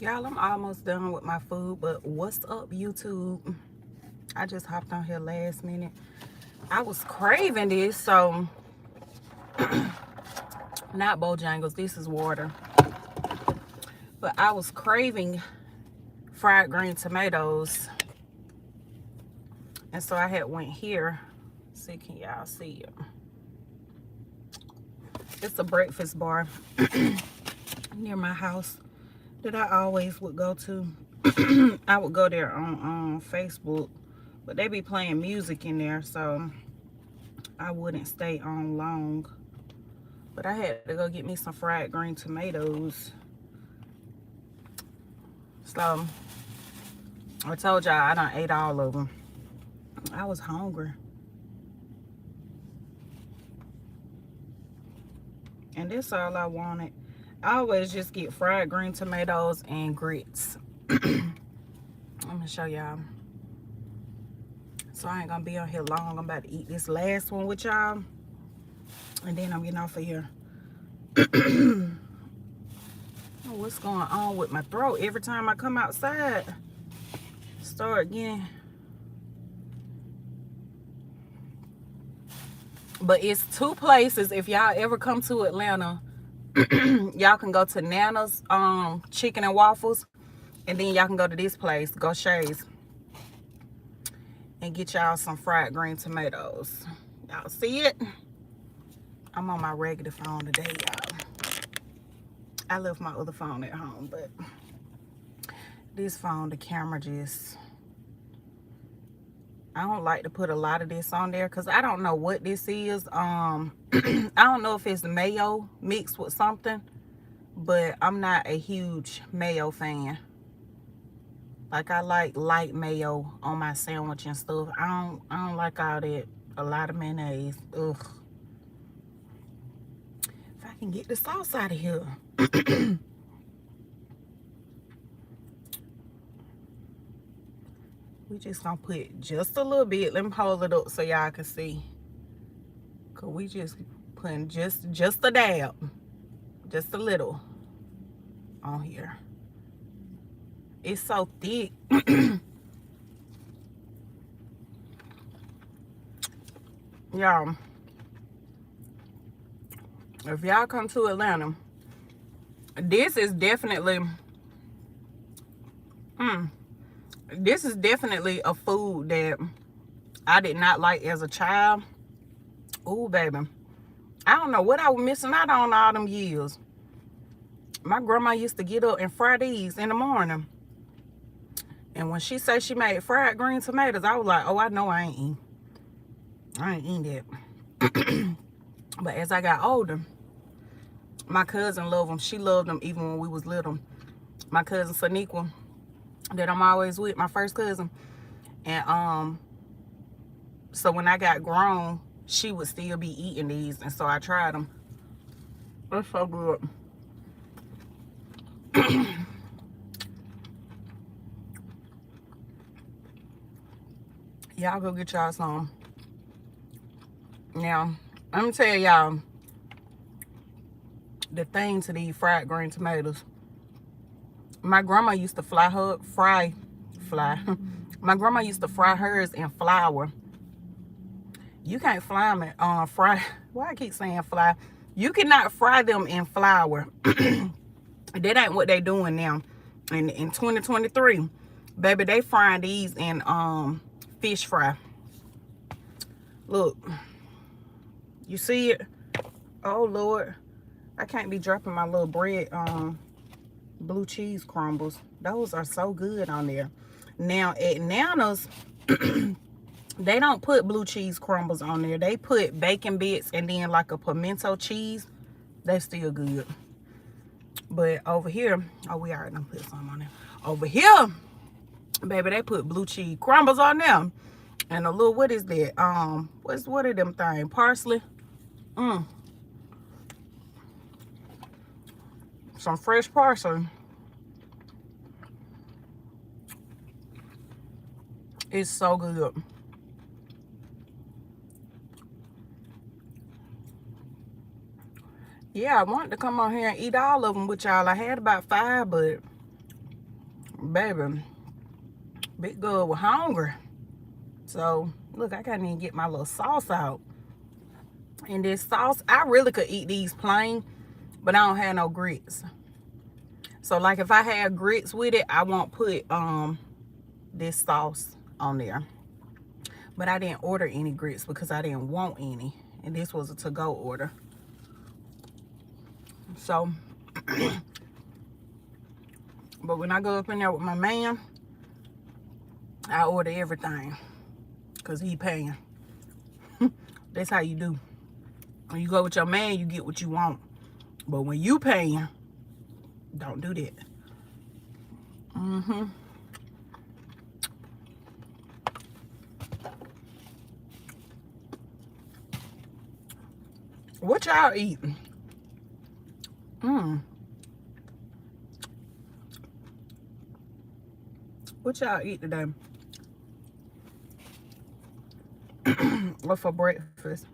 Y'all, I'm almost done with my food, but what's up, YouTube? I just hopped on here last minute. I was craving this, so not Bojangles, this is water. But I was craving fried green tomatoes, and so I had went here. See, can y'all see it? It's a breakfast bar near my house that I always would go to. I would go there on Facebook, but they be playing music in there, so I wouldn't stay on long. But I had to go get me some fried green tomatoes. So I told y'all I done ate all of them. I was hungry. And that's all I wanted. I always just get fried green tomatoes and grits. I'm gonna show y'all. So I ain't gonna be on here long. I'm about to eat this last one with y'all, and then I'm getting off of here. Oh, what's going on with my throat? Every time I come outside, start getting. But it's two places. If y'all ever come to Atlanta, y'all can go to Nana's chicken and waffles, and then y'all can go to this place, Go Shays, and get y'all some fried green tomatoes. Y'all see it? I'm on my regular phone today, y'all. I left my other phone at home, but this phone, the camera just, I don't like to put a lot of this on there because I don't know what this is. I don't know if it's mayo mixed with something, but I'm not a huge mayo fan. Like, I like light mayo on my sandwich and stuff. I don't like all that, a lot of mayonnaise. Ugh. If I can get the sauce out of here. We just gonna put just a little bit. Let me hold it up so y'all can see. Cause we just putting just a dab, just a little on here. It's so thick. Y'all, if y'all come to Atlanta, this is definitely this is definitely a food that I did not like as a child. Ooh, baby, I don't know what I was missing out on all them years. My grandma used to get up and fry these in the morning, and when she said she made fried green tomatoes, I was like, oh, I know I ain't eating that. But as I got older, my cousin loved them. She loved them even when we was little. My cousin Saniqua, that I'm always with, my first cousin. And so when I got grown, she would still be eating these, and so I tried them. They're so good. Y'all go get y'all some. Now, let me tell y'all the thing to these fried green tomatoes. My grandma used to fry. My grandma used to fry hers in flour. You can't fry them in fry. Why I keep saying fly? You cannot fry them in flour. That ain't what they doing now. In 2023, baby, they frying these in fish fry. Look, you see it? Oh Lord, I can't be dropping my little bread blue cheese crumbles. Those are so good on there. Now at Nana's, they don't put blue cheese crumbles on there. They put bacon bits and then like a pimento cheese. They still good. But over here, oh, we already done put some on there. Over here, baby, they put blue cheese crumbles on them. And a little, what is that? What are them things? Parsley. Some fresh parsley. It's so good. Yeah, I wanted to come on here and eat all of them with y'all. I had about 5, but Baby, Big Girl was hungry. So, look, I can't even get my little sauce out. And this sauce, I really could eat these plain, but I don't have no grits. So, like, if I had grits with it, I won't put this sauce on there. But I didn't order any grits because I didn't want any. And this was a to-go order. So, but when I go up in there with my man, I order everything. Because he paying. That's how you do. When you go with your man, you get what you want. But when you paying, don't do that. What y'all eating? What y'all eat today? What for breakfast?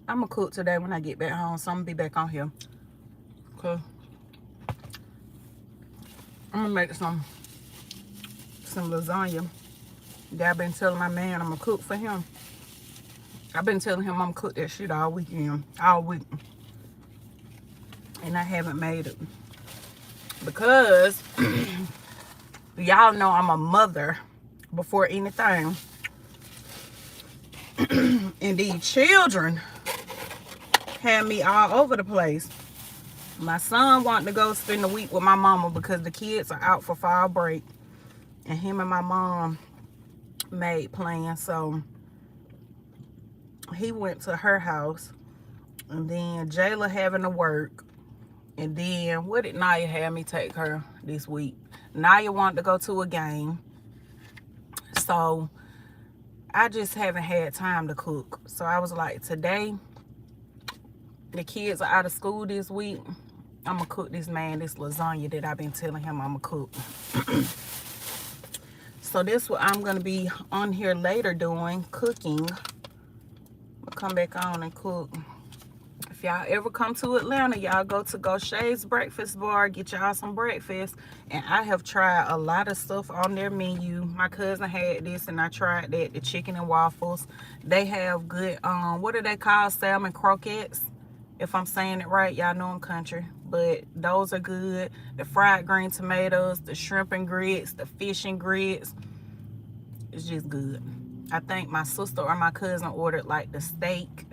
I'm gonna cook today when I get back home, so I'm gonna be back on here. Okay. I'm gonna make some lasagna that I've been telling my man I'm gonna cook for him. I've been telling him I'm gonna cook that shit all weekend, all week. And I haven't made it. Because y'all know I'm a mother before anything. And these children had me all over the place. My son wanted to go spend the week with my mama because the kids are out for fall break. And him and my mom made plans. So he went to her house. And then Jayla having to work. And then, what did Naya have me take her this week? Naya wanted to go to a game. So I just haven't had time to cook. So I was like, today, the kids are out of school this week. I'm going to cook this man this lasagna that I've been telling him I'm going to cook. So this what I'm going to be on here later doing, cooking. I'll come back on and cook. If y'all ever come to Atlanta, y'all go to Gaucher's Breakfast Bar, get y'all some breakfast. And I have tried a lot of stuff on their menu. My cousin had this and I tried that, the chicken and waffles. They have good, what do they call, salmon croquettes? If I'm saying it right, y'all know I'm country. But those are good. The fried green tomatoes, the shrimp and grits, the fish and grits. It's just good. I think my sister or my cousin ordered like the steak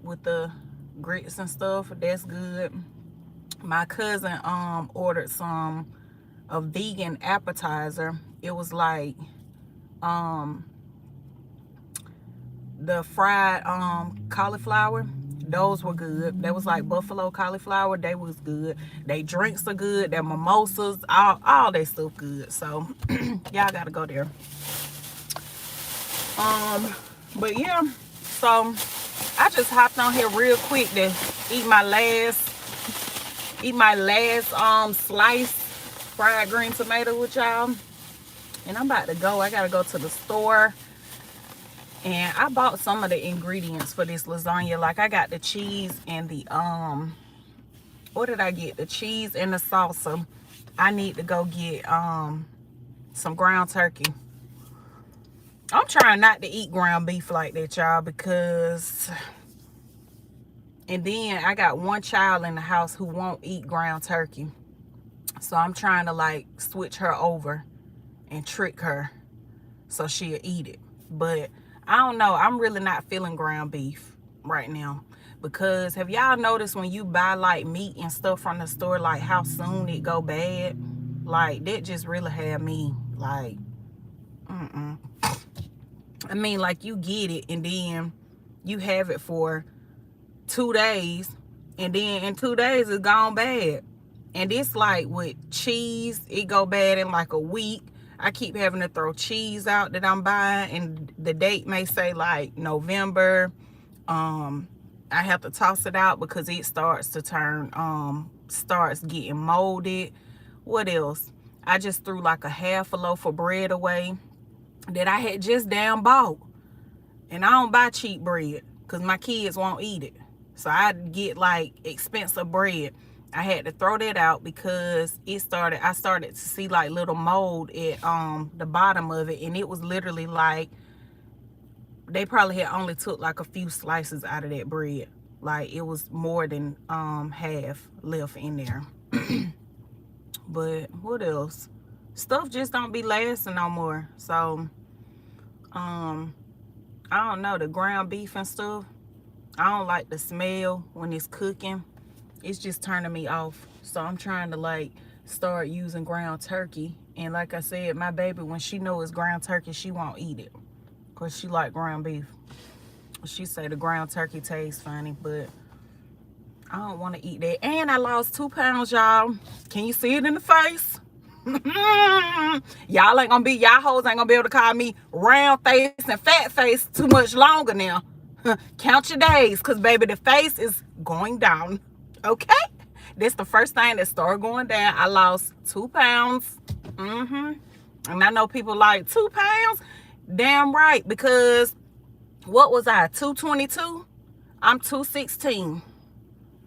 with the grits and stuff. That's good. My cousin ordered a vegan appetizer. It was like the fried cauliflower. Those were good. They was like buffalo cauliflower. They was good. They drinks are good. Their mimosas, all that stuff good. So y'all gotta go there. But yeah, so I just hopped on here real quick to eat my last slice fried green tomato with y'all. And I'm about to go. I gotta go to the store. And I bought some of the ingredients for this lasagna. Like I got the cheese and the what did I get? The cheese and the salsa. I need to go get some ground turkey. I'm trying not to eat ground beef like that, y'all, because... And then I got one child in the house who won't eat ground turkey. So I'm trying to like switch her over and trick her so she'll eat it. But I don't know. I'm really not feeling ground beef right now. Because have y'all noticed when you buy like meat and stuff from the store, like how soon it go bad? Like that just really had me like, I mean, like you get it and then you have it for 2 days and then in 2 days it's gone bad. And it's like with cheese, it go bad in like a week. I keep having to throw cheese out that I'm buying and the date may say like November. I have to toss it out because it starts to turn, starts getting molded. What else? I just threw like a half a loaf of bread away that I had just damn bought. And I don't buy cheap bread because my kids won't eat it. So I get like expensive bread. I had to throw that out because I started to see like little mold at the bottom of it, and it was literally like they probably had only took like a few slices out of that bread. Like it was more than half left in there. But what else? Stuff just don't be lasting no more. So I don't know, the ground beef and stuff, I don't like the smell when it's cooking. It's just turning me off. So I'm trying to like start using ground turkey. And like I said, my baby, when she knows it's ground turkey, she won't eat it because she like ground beef. She say the ground turkey tastes funny, but I don't want to eat that. And I lost 2 pounds, y'all. Can you see it in the face? Y'all ain't gonna be, y'all hoes ain't gonna be able to call me round face and fat face too much longer now. Count your days, because baby, the face is going down. Okay? This the first thing that started going down. I lost 2 pounds. And I know people like 2 pounds. Damn right, because what was I, 222? I'm 216.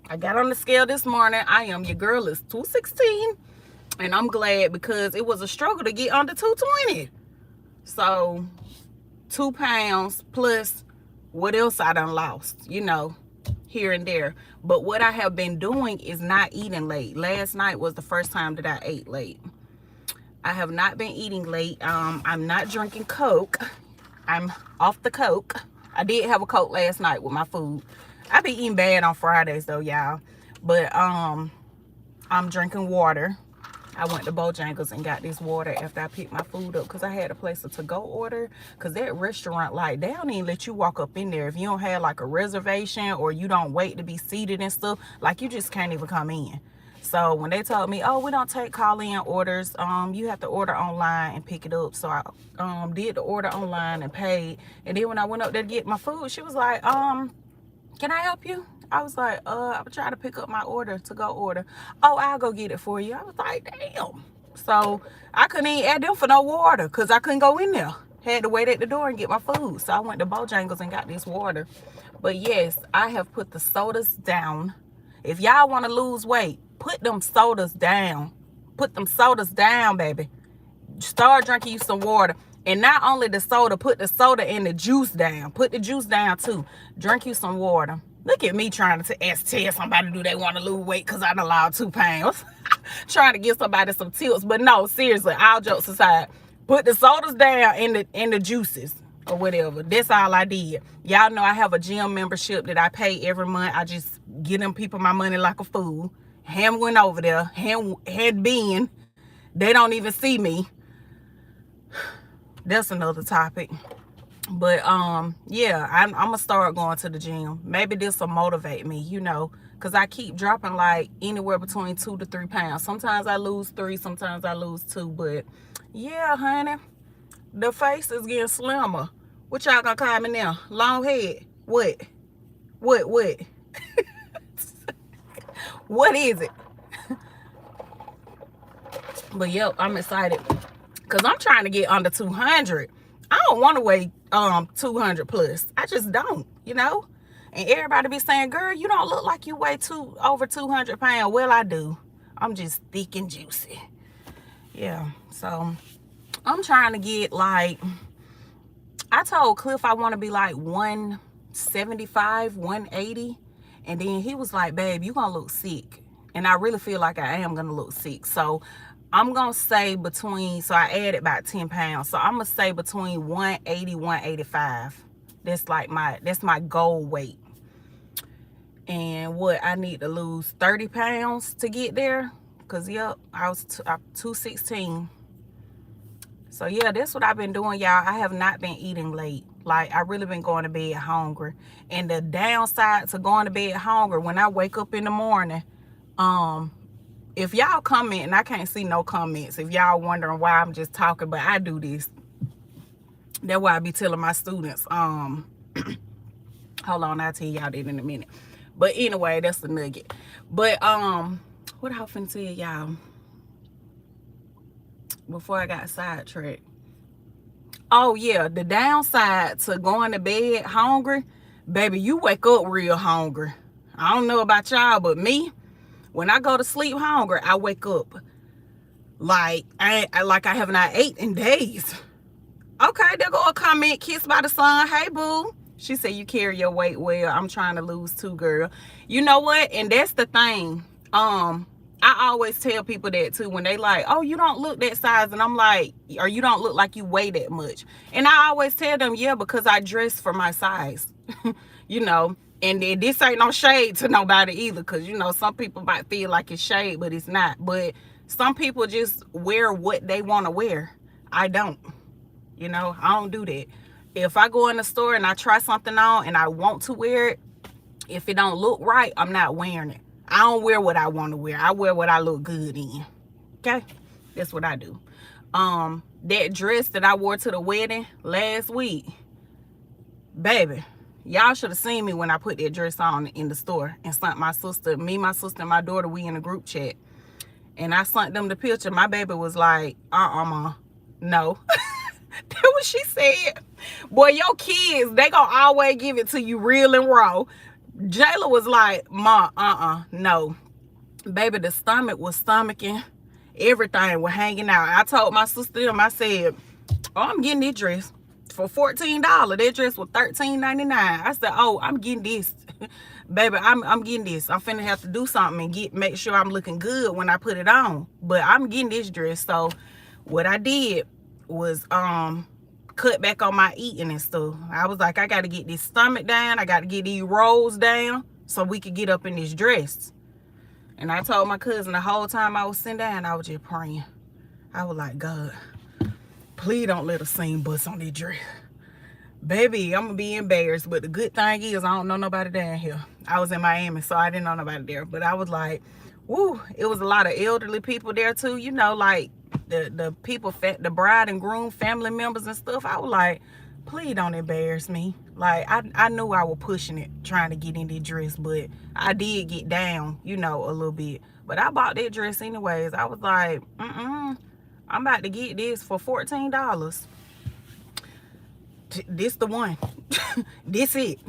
I got on the scale this morning. I am, your girl is 216. And I'm glad because it was a struggle to get under 220. So 2 pounds plus what else I done lost, you know, here and there. But what I have been doing is not eating late. Last night was the first time that I ate late. I have not been eating late. I'm not drinking Coke. I'm off the Coke. I did have a Coke last night with my food. I be eating bad on Fridays though, y'all. But I'm drinking water. I went to Bojangles and got this water after I picked my food up because I had a place to go order. Because that restaurant, like, they don't even let you walk up in there. If you don't have, like, a reservation or you don't wait to be seated and stuff, like, you just can't even come in. So when they told me, oh, we don't take call-in orders, you have to order online and pick it up. So I did the order online and paid. And then when I went up there to get my food, she was like, can I help you? I was like, I'm trying to pick up my order to go order. Oh, I'll go get it for you. I was like, damn. So I couldn't even add them for no water because I couldn't go in there. Had to wait at the door and get my food. So I went to Bojangles and got this water. But yes, I have put the sodas down. If y'all want to lose weight, put them sodas down. Put them sodas down, baby. Start drinking you some water. And not only the soda, put the soda and the juice down. Put the juice down too. Drink you some water. Look at me trying to tell somebody do they want to lose weight because I done lost 2 pounds. Trying to give somebody some tips. But no, seriously, all jokes aside, put the sodas down and the juices or whatever. That's all I did. Y'all know I have a gym membership that I pay every month. I just give them people my money like a fool. Ham went over there. Ham had been. They don't even see me. That's another topic. But yeah, I'm gonna start going to the gym. Maybe this will motivate me, you know, because I keep dropping like anywhere between 2 to 3 pounds. Sometimes I lose 3, sometimes I lose 2. But yeah, honey, the face is getting slimmer. What y'all gonna call me now? Long head? What? What? What is it? But yep, I'm excited because I'm trying to get under 200. I don't want to weigh 200 plus. I just don't, you know. And everybody be saying, girl, you don't look like you weigh over 200 pounds. Well, I do. I'm just thick and juicy. Yeah, so I'm trying to get like, I told Cliff I want to be like 175, 180. And then he was like, babe, you gonna look sick. And I really feel like I am gonna look sick. So I'm gonna say between, so I added about 10 pounds. So I'm gonna say between 180, 185. That's like that's my goal weight. And what I need to lose 30 pounds to get there. Cause yep, I'm 216. So yeah, that's what I've been doing, y'all. I have not been eating late. Like, I really been going to bed hungry. And the downside to going to bed hungry, when I wake up in the morning, if y'all comment, and I can't see no comments, if y'all wondering why I'm just talking, but I do this. That's why I be telling my students, hold on, I'll tell y'all that in a minute. But anyway, that's the nugget. But what I finna tell y'all before I got sidetracked? Oh yeah, the downside to going to bed hungry, baby, you wake up real hungry. I don't know about y'all, but me, When I go to sleep hungry, I wake up like I have not ate in days. Okay, there go a comment, kissed by the sun. Hey, boo. She said, you carry your weight well. I'm trying to lose too, girl. You know what? And that's the thing. I always tell people that too when they like, oh, you don't look that size. And I'm like, or you don't look like you weigh that much. And I always tell them, yeah, because I dress for my size. You know, and this ain't no shade to nobody either. Because, you know, some people might feel like it's shade, but it's not. But some people just wear what they want to wear. I don't. You know, I don't do that. If I go in the store and I try something on and I want to wear it, if it don't look right, I'm not wearing it. I don't wear what I want to wear. I wear what I look good in. Okay? That's what I do. That dress that I wore to the wedding last week, baby, y'all should have seen me when I put that dress on in the store and sent my sister, my sister, and my daughter, we in a group chat. And I sent them the picture. My baby was like, Ma, no. That's what she said. Boy, your kids, they gonna always give it to you real and raw. Jayla was like, Ma, no. Baby, the stomach was stomaching. Everything was hanging out. I told my sister, I said, oh, I'm getting this dress for $14. That dress was $13.99. I said, oh, I'm getting this. Baby, I'm getting this. I'm finna have to do something and make sure I'm looking good when I put it on. But I'm getting this dress. So what I did was cut back on my eating and stuff. I was like, I got to get this stomach down. I got to get these rolls down so we could get up in this dress. And I told my cousin the whole time I was sitting down, I was just praying. I was like, God, please don't let us sing bust on this dress. Baby, I'm going to be embarrassed. But the good thing is I don't know nobody down here. I was in Miami, so I didn't know nobody there. But I was like, woo, it was a lot of elderly people there too. You know, like the people, the bride and groom family members and stuff. I was like, please don't embarrass me. Like, I knew I was pushing it, trying to get in this dress. But I did get down, you know, a little bit. But I bought that dress anyways. I was like, I'm about to get this for $14. This the one. This it.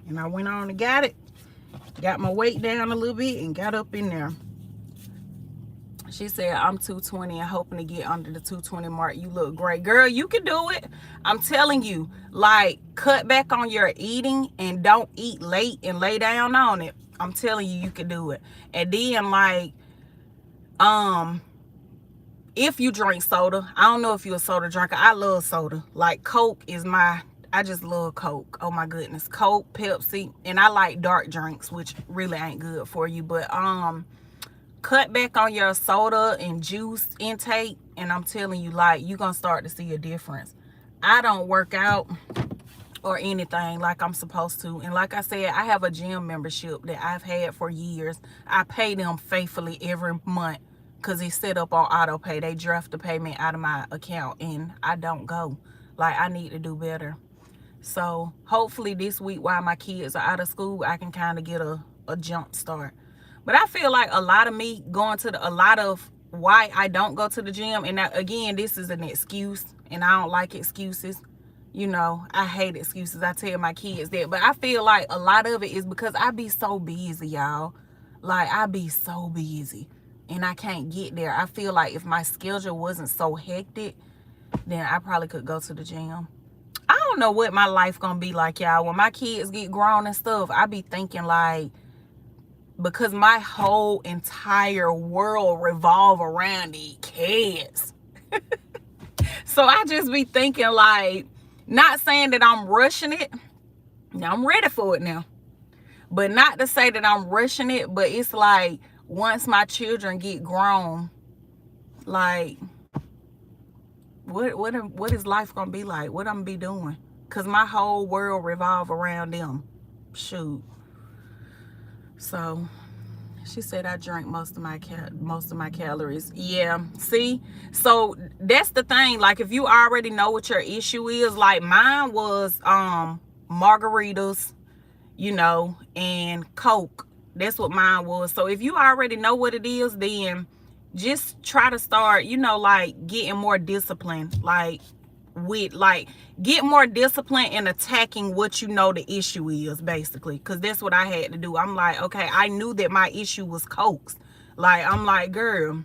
And I went on and got it. Got my weight down a little bit and got up in there. She said, I'm 220 and hoping to get under the 220 mark. You look great. Girl, you can do it. I'm telling you, like, cut back on your eating and don't eat late and lay down on it. I'm telling you, you can do it. And then, like, if you drink soda, I don't know if you're a soda drinker. I love soda. Like, Coke is I just love Coke. Oh my goodness. Coke, Pepsi, and I like dark drinks, which really ain't good for you. But cut back on your soda and juice intake, and I'm telling you, like, you're gonna start to see a difference. I don't work out or anything like I'm supposed to. And like I said, I have a gym membership that I've had for years. I pay them faithfully every month because it's set up on auto pay. They draft the payment out of my account and I don't go. Like, I need to do better. So hopefully this week while my kids are out of school, I can kind of get a jump start. But I feel like a lot of me going to a lot of why I don't go to the gym. And now, again, this is an excuse and I don't like excuses. You know, I hate excuses. I tell my kids that. But I feel like a lot of it is because I be so busy, y'all. Like, I be so busy and I can't get there. I feel like if my schedule wasn't so hectic, then I probably could go to the gym. I don't know what my life gonna be like, y'all. When my kids get grown and stuff, I be thinking like, because my whole entire world revolve around these kids. So I just be thinking like, not saying that I'm rushing it. Now I'm ready for it now. But not to say that I'm rushing it, but it's like once my children get grown, like, what is life gonna be like? What I'm gonna be doing? Cause my whole world revolve around them. Shoot. So she said I drank most of my calories. Yeah. See, so that's the thing. Like, if you already know what your issue is, like mine was margaritas, you know, and Coke. That's what mine was. So if you already know what it is, then just try to start, you know, like getting more disciplined. Like with, like, get more disciplined in attacking what you know the issue is, basically, because that's what I had to do. I'm like, okay, I knew that my issue was cokes. Like, I'm like, girl,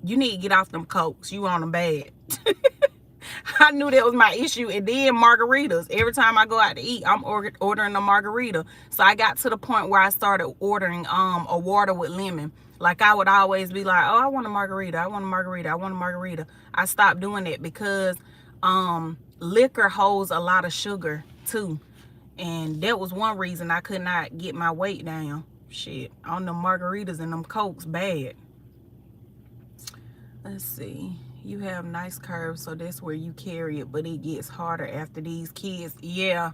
you need to get off them cokes. You on them bad. I knew that was my issue. And then margaritas. Every time I go out to eat, I'm ordering a margarita. So I got to the point where I started ordering a water with lemon. Like, I would always be like, oh, I want a margarita. I want a margarita. I want a margarita. I stopped doing that because liquor holds a lot of sugar too. And that was one reason I could not get my weight down. Shit, on them margaritas and them cokes, bad. Let's see. You have nice curves, so that's where you carry it, but it gets harder after these kids. Yeah.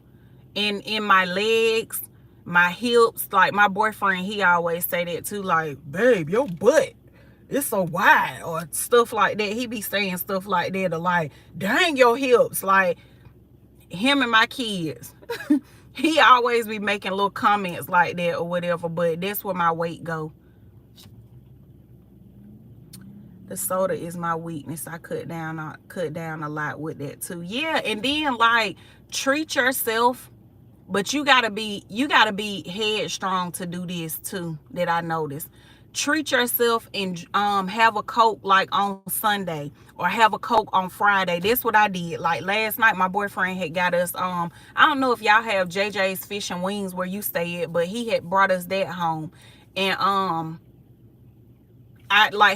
And in my legs, my hips, like my boyfriend, he always say that too, like, babe, your butt, it's so wide, or stuff like that. He be saying stuff like that, or like, dang, your hips. Like, him and my kids. He always be making little comments like that or whatever, but that's where my weight go. The soda is my weakness. I cut down a lot with that too. Yeah, and then, like, treat yourself, but you gotta be headstrong to do this too. That I noticed. Treat yourself and have a Coke like on Sunday, or have a Coke on Friday. That's what I did. Like, last night, my boyfriend had got us I don't know if y'all have JJ's Fish and Wings where you stay at, but he had brought us that home, and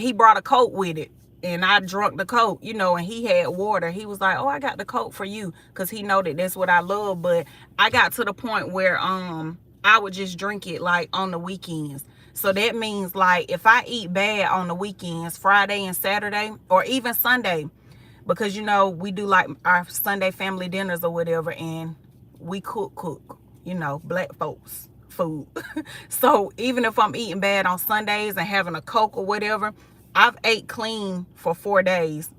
he brought a Coke with it, and I drunk the Coke, you know, and he had water. He was like, oh, I got the Coke for you, because he know that that's what I love. But I got to the point where I would just drink it like on the weekends. So that means, like, if I eat bad on the weekends, Friday and Saturday, or even Sunday, because, you know, we do like our Sunday family dinners or whatever, and we cook, you know, black folks food. So even if I'm eating bad on Sundays and having a Coke or whatever, I've ate clean for 4 days.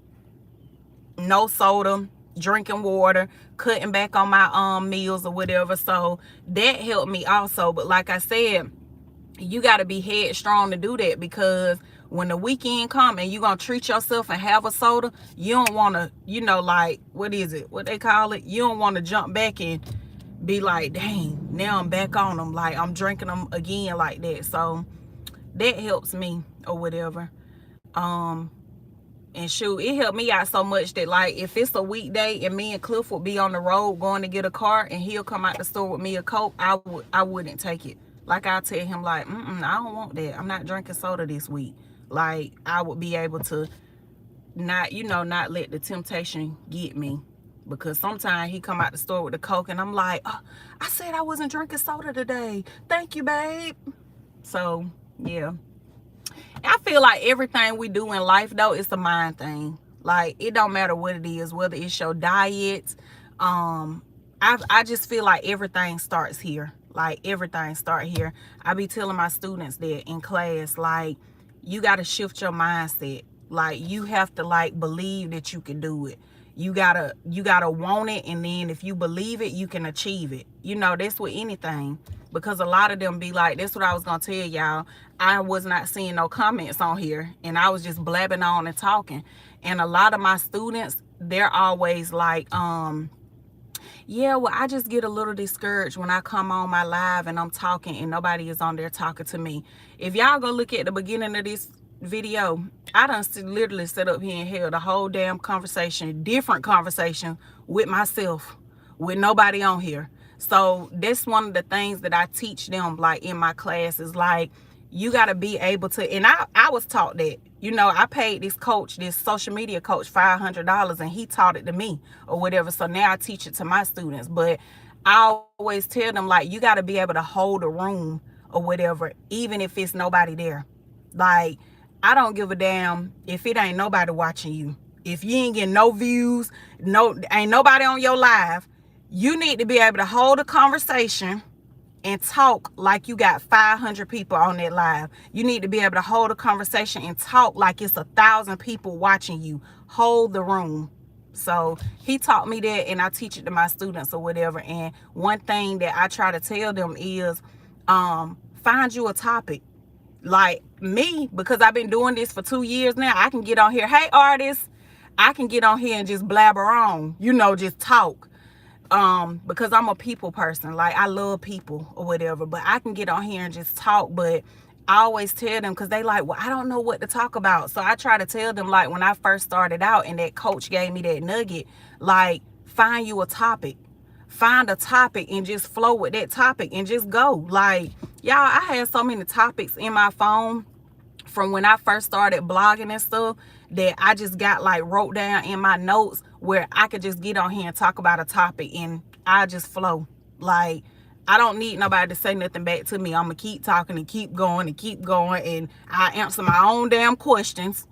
No soda, drinking water, cutting back on my meals or whatever. So that helped me also. But like I said, you got to be headstrong to do that, because when the weekend come and you're going to treat yourself and have a soda, you don't want to, you know, like, what they call it? You don't want to jump back and be like, dang, now I'm back on them, like I'm drinking them again like that. So that helps me or whatever. And shoot, it helped me out so much that, like, if it's a weekday and me and Cliff would be on the road going to get a car, and he'll come out the store with me a Coke, I wouldn't take it. Like, I'll tell him, like, I don't want that. I'm not drinking soda this week. Like, I would be able to not let the temptation get me. Because sometimes he come out the store with the Coke, and I'm like, oh, I said I wasn't drinking soda today. Thank you, babe. So, yeah. I feel like everything we do in life, though, it's a mind thing. Like, it don't matter what it is, whether it's your diet. I just feel like everything starts here. Like, everything start here. I be telling my students that in class, like, you got to shift your mindset. Like, you have to, like, believe that you can do it. You gotta want it, and then if you believe it, you can achieve it. You know, that's with anything. Because a lot of them be like, that's what I was gonna tell y'all. I was not seeing no comments on here, and I was just blabbing on and talking. And a lot of my students, they're always like, yeah, well, I just get a little discouraged when I come on my live and I'm talking and nobody is on there talking to me. If y'all go look at the beginning of this video, I done literally sit up here and held a whole damn conversation, different conversation with myself, with nobody on here. So that's one of the things that I teach them, like, in my classes. Like, you got to be able to, and I was taught that. You know, I paid this coach, this social media coach, $500, and he taught it to me or whatever. So now I teach it to my students. But I always tell them, like, you got to be able to hold a room or whatever, even if it's nobody there. Like, I don't give a damn if it ain't nobody watching you. If you ain't getting no views, ain't nobody on your live, you need to be able to hold a conversation and talk like you got 500 people on that live. You need to be able to hold a conversation and talk like it's 1,000 people watching you. Hold the room. So he taught me that, and I teach it to my students or whatever. And one thing that I try to tell them is, find you a topic. Like me, because I've been doing this for 2 years now, I can get on here, hey, artists, I can get on here and just blabber on, just talk. Because I'm a people person. Like, I love people or whatever, but I can get on here and just talk. But I always tell them, because they like, well, I don't know what to talk about. So I try to tell them, like, when I first started out and that coach gave me that nugget, like, find you a topic. Find a topic and just flow with that topic and just go. Like, y'all, I had so many topics in my phone from when I first started blogging and stuff that I just got like wrote down in my notes where I could just get on here and talk about a topic and I just flow. Like, I don't need nobody to say nothing back to me. I'm gonna keep talking and keep going and I answer my own damn questions.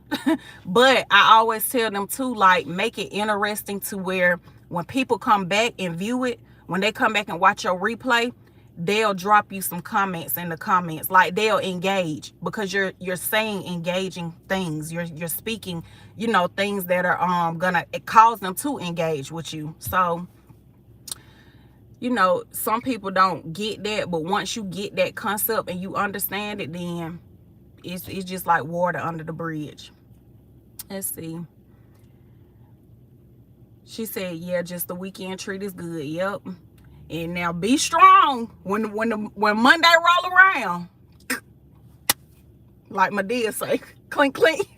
But I always tell them too, like, make it interesting to where when people come back and view it, when they come back and watch your replay, they'll drop you some comments in the comments. Like, they'll engage because you're saying engaging things. You're speaking, things that are gonna cause them to engage with you. So, some people don't get that, but once you get that concept and you understand it, then it's just like water under the bridge. Let's see. She said, yeah, just the weekend treat is good. Yep. And now be strong when Monday roll around. Like my dad say, clink clink.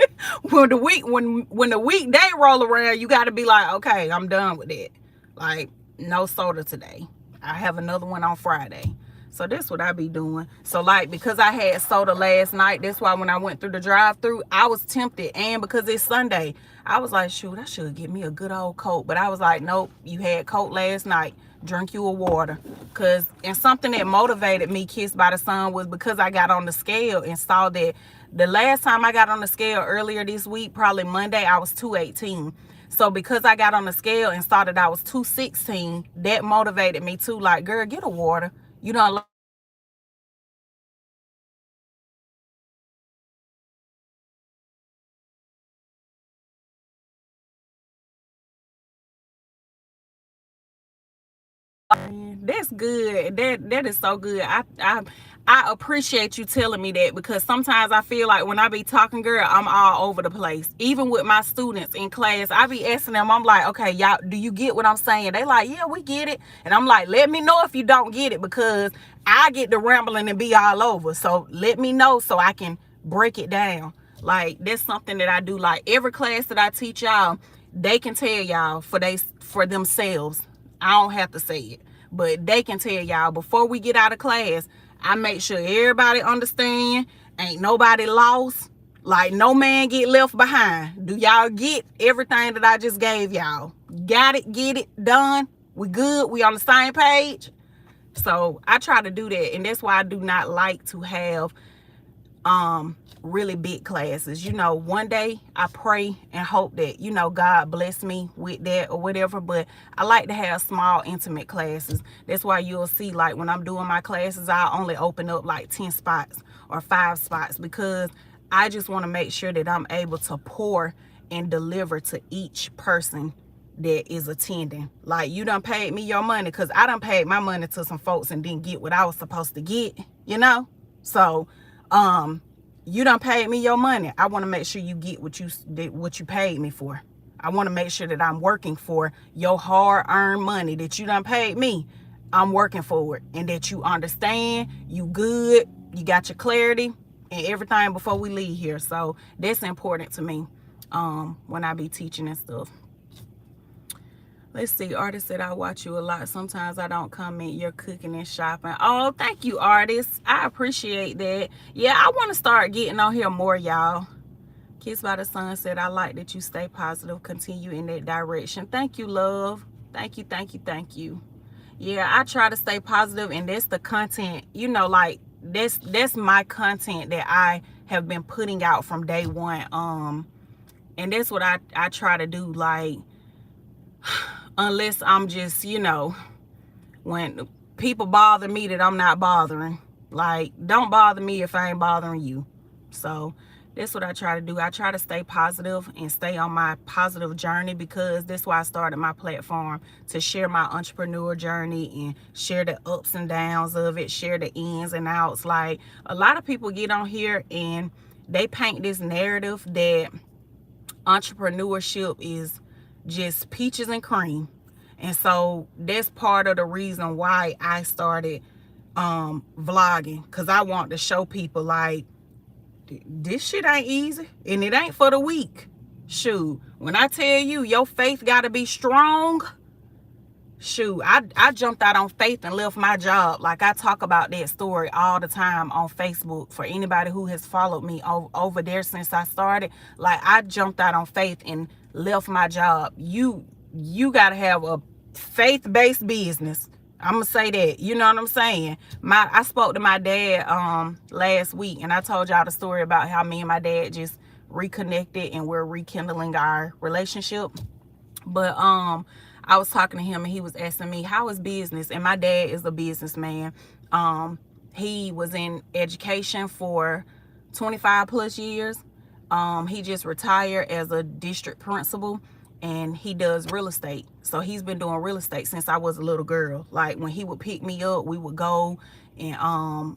when the weekday roll around, you got to be like, okay, I'm done with that. Like, no soda today. I have another one on Friday. So that's what I be doing. So, like, because I had soda last night, that's why when I went through the drive-through, I was tempted. And because it's Sunday, I was like, shoot, I should get me a good old Coke. But I was like, nope, you had Coke last night. Drink you a water. And something that motivated me, Kissed by the Sun, was because I got on the scale and saw that the last time I got on the scale earlier this week, probably Monday, I was 218. So because I got on the scale and saw that I was 216, that motivated me too. Like, girl, get a water. You know, that's good. That is so good. I appreciate you telling me that, because sometimes I feel like when I be talking, girl, I'm all over the place. Even with my students in class, I be asking them, I'm like, okay, y'all, do you get what I'm saying? They like, yeah, we get it. And I'm like, let me know if you don't get it, because I get to rambling and be all over. So let me know so I can break it down. Like, that's something that I do. Like, every class that I teach y'all, they can tell y'all for themselves. I don't have to say it, but they can tell y'all before we get out of class, I make sure everybody understand. Ain't nobody lost. Like, no man get left behind. Do y'all get everything that I just gave y'all? Got it? Get it? Done? We good? We on the same page? So I try to do that, and that's why I do not like to have really big classes. One day I pray and hope that God bless me with that or whatever, but I like to have small intimate classes. That's why you'll see, like, when I'm doing my classes, I only open up like 10 spots or 5 spots, because I just want to make sure that I'm able to pour and deliver to each person that is attending. Like, you done paid me your money, because I done paid my money to some folks and didn't get what I was supposed to get, so you done paid me your money. I want to make sure you get what you paid me for. I want to make sure that I'm working for your hard-earned money that you done paid me. I'm working for it, and that you understand, you good, you got your clarity and everything before we leave here. So that's important to me when I be teaching and stuff. Let's see. Artist said, I watch you a lot. Sometimes I don't comment. You're cooking and shopping. Oh, thank you, Artist. I appreciate that. Yeah, I want to start getting on here more, y'all. Kissed by the Sun said, I like that you stay positive. Continue in that direction. Thank you, love. Thank you, thank you, thank you. Yeah, I try to stay positive, and that's the content, like, that's my content that I have been putting out from day one. And that's what I try to do, like, unless I'm just, when people bother me that I'm not bothering. Like, don't bother me if I ain't bothering you. So that's what I try to do. I try to stay positive and stay on my positive journey, because that's why I started my platform, to share my entrepreneur journey and share the ups and downs of it, share the ins and outs. Like, a lot of people get on here and they paint this narrative that entrepreneurship is just peaches and cream. And so that's part of the reason why I started vlogging, because I want to show people like this shit ain't easy and it ain't for the weak. Shoot, when I tell you your faith got to be strong, shoot, I jumped out on faith and left my job. Like, I talk about that story all the time on Facebook for anybody who has followed me over there since I started. Like, I jumped out on faith and left my job. You got to have a faith-based business. I'm gonna say that, you know what I'm saying? I spoke to my dad last week, and I told y'all the story about how me and my dad just reconnected and we're rekindling our relationship. But I was talking to him and he was asking me, how is business? And my dad is a businessman. He was in education for 25 plus years. He just retired as a district principal, and he does real estate. So he's been doing real estate since I was a little girl. Like, when he would pick me up, we would go, and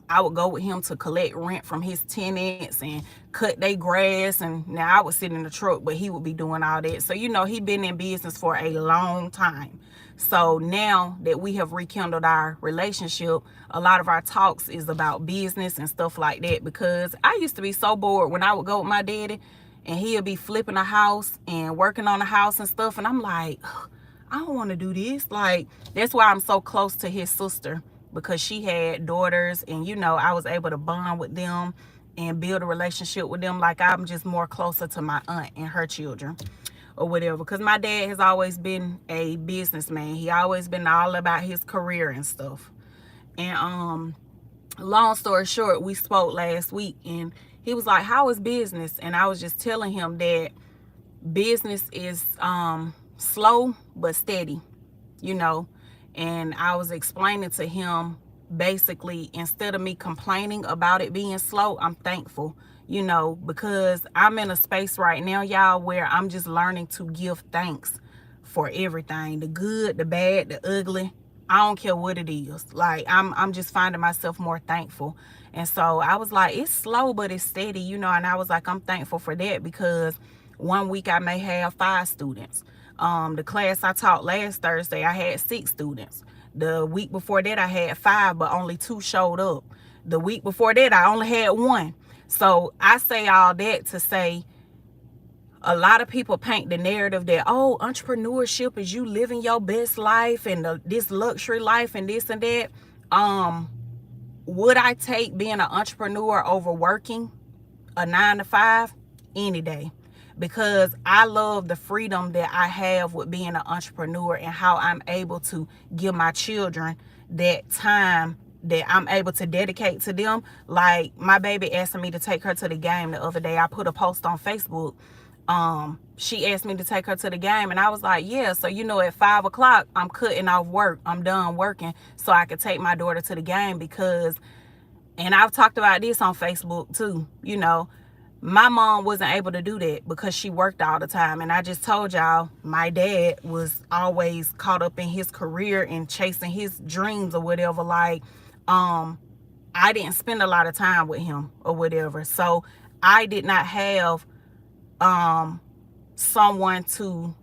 I would go with him to collect rent from his tenants and cut their grass. And now I would sit in the truck, but he would be doing all that. So, you know, he'd been in business for a long time. So now that we have rekindled our relationship, a lot of our talks is about business and stuff like that, because I used to be so bored when I would go with my daddy and he'll be flipping a house and working on a house and stuff. And I'm like, I don't want to do this. Like, that's why I'm so close to his sister, because she had daughters, and, you know, I was able to bond with them and build a relationship with them. Like, I'm just more closer to my aunt and her children or whatever, because my dad has always been a businessman. He always been all about his career and stuff. And long story short, we spoke last week and he was like, how is business? And I was just telling him that business is slow but steady, you know. And I was explaining to him, basically, instead of me complaining about it being slow, I'm thankful, you know, because I'm in a space right now, y'all, where I'm just learning to give thanks for everything, the good, the bad, the ugly. I don't care what it is. Like, I'm just finding myself more thankful. And so I was like, it's slow but it's steady, you know. And I was like, I'm thankful for that, because one week I may have 5 students. The class I taught last Thursday, I had 6 students. The week before that, I had 5, but only 2 showed up. The week before that, I only had 1. So I say all that to say, a lot of people paint the narrative that, oh, entrepreneurship is you living your best life and this luxury life and this and that. Would I take being an entrepreneur over working a 9 to 5 any day? Because I love the freedom that I have with being an entrepreneur and how I'm able to give my children that time that I'm able to dedicate to them. Like, my baby asked me to take her to the game the other day. I put a post on Facebook. She asked me to take her to the game, and I was like, yeah. So, you know, at 5 o'clock, I'm cutting off work. I'm done working so I could take my daughter to the game, because, and I've talked about this on Facebook too, you know, my mom wasn't able to do that because she worked all the time. And I just told y'all, my dad was always caught up in his career and chasing his dreams or whatever. Like, I didn't spend a lot of time with him or whatever. So I did not have someone to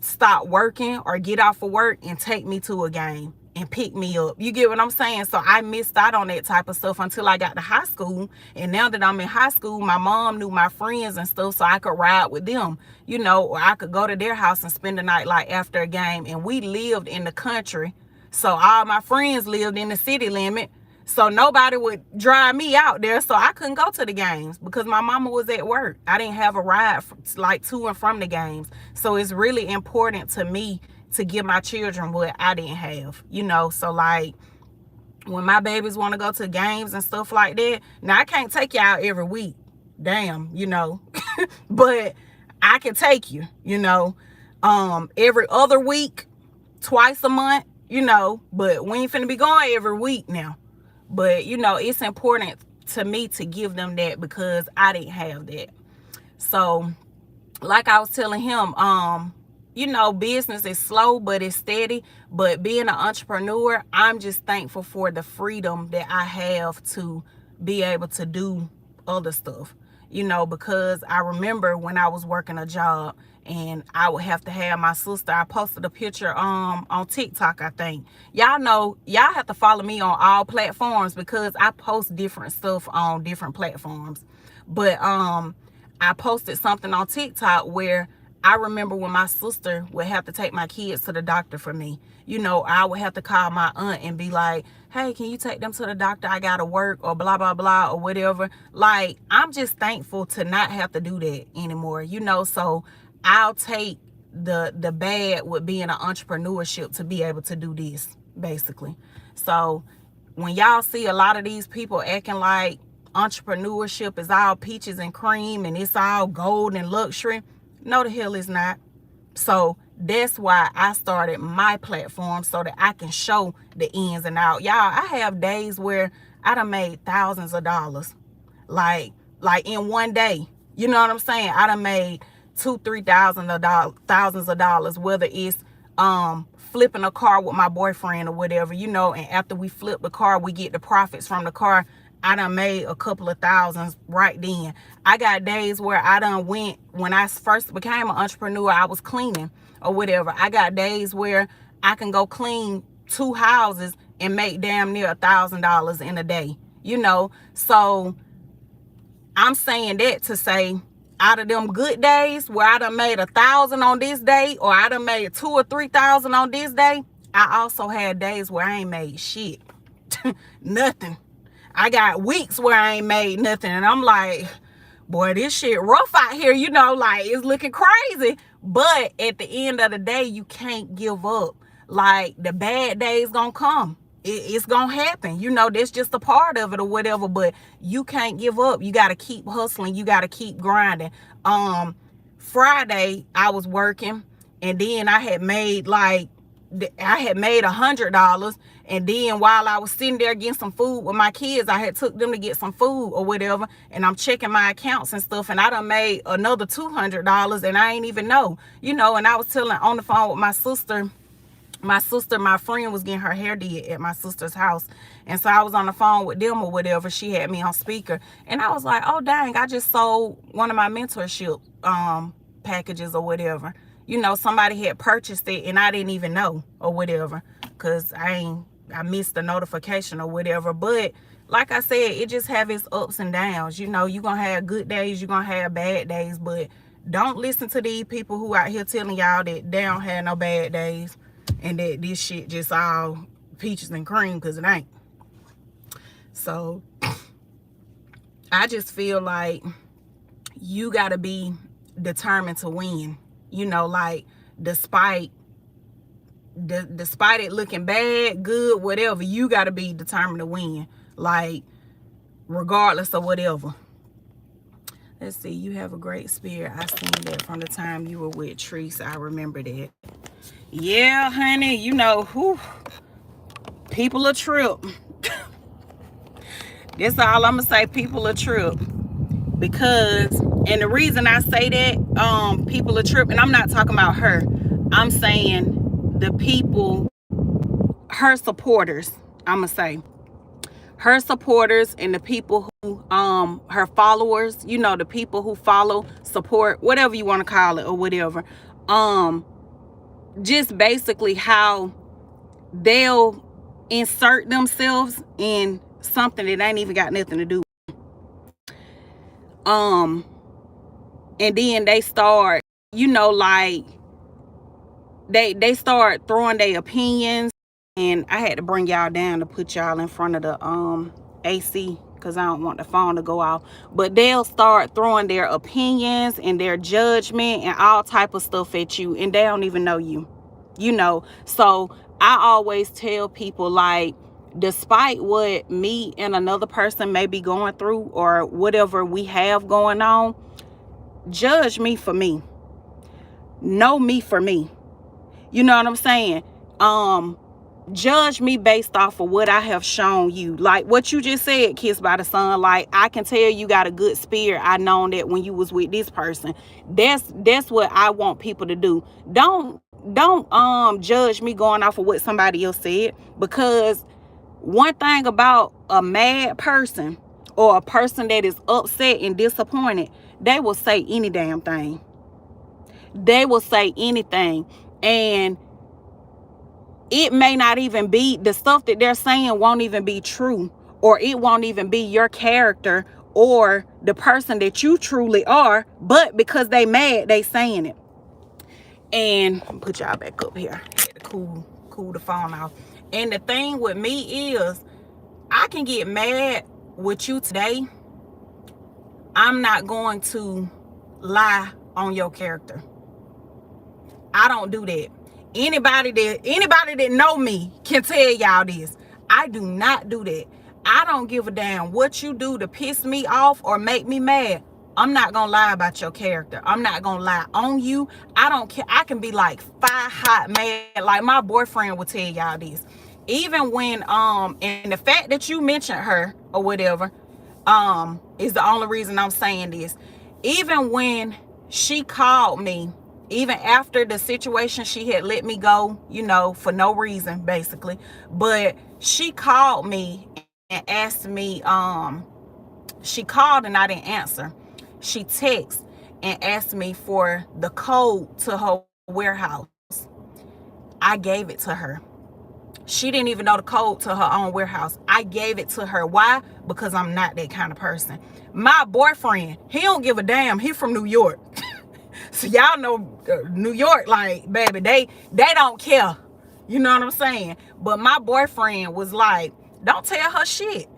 stop working or get off of work and take me to a game and pick me up. You get what I'm saying? So I missed out on that type of stuff until I got to high school. And now that I'm in high school, my mom knew my friends and stuff, so I could ride with them, you know, or I could go to their house and spend the night, like, after a game. And we lived in the country, so all my friends lived in the city limit. So nobody would drive me out there, so I couldn't go to the games because my mama was at work. I didn't have a ride like to and from the games. So it's really important to me to give my children what I didn't have, you know. So, like, when my babies want to go to games and stuff like that, now I can't take you out every week, damn, you know, but I can take you, you know, every other week, twice a month, you know, but we ain't finna be going every week now. But, you know, it's important to me to give them that because I didn't have that. So, like I was telling him, you know, business is slow, but it's steady. But being an entrepreneur, I'm just thankful for the freedom that I have to be able to do other stuff. you know, because I remember when I was working a job and I would have to have my sister. I posted a picture on TikTok, I think. Y'all know, y'all have to follow me on all platforms because I post different stuff on different platforms. But I posted something on TikTok where I remember when my sister would have to take my kids to the doctor for me. You know, I would have to call my aunt and be like, hey, can you take them to the doctor? I gotta work, or blah, blah, blah, or whatever. Like, I'm just thankful to not have to do that anymore, you know. So I'll take the bad with being an entrepreneurship to be able to do this, basically. So when y'all see a lot of these people acting like entrepreneurship is all peaches and cream and it's all gold and luxury, no, the hell it's not. So that's why I started my platform, so that I can show the ins and outs. Y'all, I have days where I done made thousands of dollars, like in one day. You know what I'm saying? I done made thousands of dollars, whether it's flipping a car with my boyfriend or whatever, you know, and after we flip the car, we get the profits from the car. I done made a couple of thousands right then. I got days where I done went, when I first became an entrepreneur, I was cleaning or whatever. I got days where I can go clean 2 houses and make damn near $1,000 in a day, you know. So I'm saying that to say, out of them good days where I done made 1,000 on this day, or I done made 2,000 or 3,000 on this day, I also had days where I ain't made shit. Nothing. I got weeks where I ain't made nothing, and I'm like, boy, this shit rough out here, you know, like, it's looking crazy. But at the end of the day, you can't give up. Like, the bad days gonna come. It's gonna happen, you know. That's just a part of it or whatever, but you can't give up. You got to keep hustling. You got to keep grinding. Friday I was working, and then I had made $100, and then while I was sitting there getting some food with my kids, I had took them to get some food or whatever, and I'm checking my accounts and stuff, and I done made another $200, and I ain't even know, you know. And I was telling on the phone with my sister, my friend was getting her hair did at my sister's house, and so I was on the phone with them or whatever. She had me on speaker, and I was like, oh dang, I just sold one of my mentorship packages or whatever. You know, somebody had purchased it and I didn't even know or whatever, because I missed the notification or whatever. But like I said, it just have its ups and downs. You know, you're gonna have good days, you're gonna have bad days, but don't listen to these people who out here telling y'all that they don't have no bad days and that this shit just all peaches and cream, because it ain't. So I just feel like you gotta be determined to win. You know, like, despite it looking bad, good, whatever, you got to be determined to win, like, regardless of whatever. Let's see. You have a great spirit. I seen that from the time you were with Treese. I remember that. Yeah, honey, you know, whew, people a trip. That's all I'm gonna say. People a trip. Because, and the reason I say that, people are tripping, I'm not talking about her. I'm saying the people, her supporters, I'm gonna say. Her supporters and the people who, her followers, you know, the people who follow, support, whatever you want to call it or whatever. Just basically how they'll insert themselves in something that ain't even got nothing to do. And then they start, you know, like, they start throwing their opinions, and I had to bring y'all down to put y'all in front of the AC, because I don't want the phone to go off. But they'll start throwing their opinions and their judgment and all type of stuff at you, and they don't even know you, you know. So I always tell people, like, despite what me and another person may be going through or whatever we have going on, judge me for me. Know me for me. You know what I'm saying? Judge me based off of what I have shown you. Like what you just said, Kissed by the Sun. Like, I can tell you got a good spirit. I known that when you was with this person. That's what I want people to do. Don't judge me going off of what somebody else said, because one thing about a mad person or a person that is upset and disappointed, they will say any damn thing. They will say anything. And it may not even be, the stuff that they're saying won't even be true, or it won't even be your character or the person that you truly are, but because they mad, they saying it. And put y'all back up here. Had to cool the phone off. And the thing with me is, I can get mad with you today. I'm not going to lie on your character. I don't do that. Anybody that know me can tell y'all this. I do not do that. I don't give a damn what you do to piss me off or make me mad. I'm not gonna lie about your character. I'm not gonna lie on you. I don't care. I can be like fire hot mad. Like my boyfriend will tell y'all this. Even when and the fact that you mentioned her or whatever is the only reason I'm saying this. Even when she called me, even after the situation, she had let me go, you know, for no reason basically, but she called me and asked me, she called and I didn't answer. She texted and asked me for the code to her warehouse. I gave it to her. She didn't even know the code to her own warehouse. I gave it to her. Why? Because I'm not that kind of person. My boyfriend, he don't give a damn. He from New York. So y'all know New York, like, baby, they don't care. You know what I'm saying? But my boyfriend was like, don't tell her shit.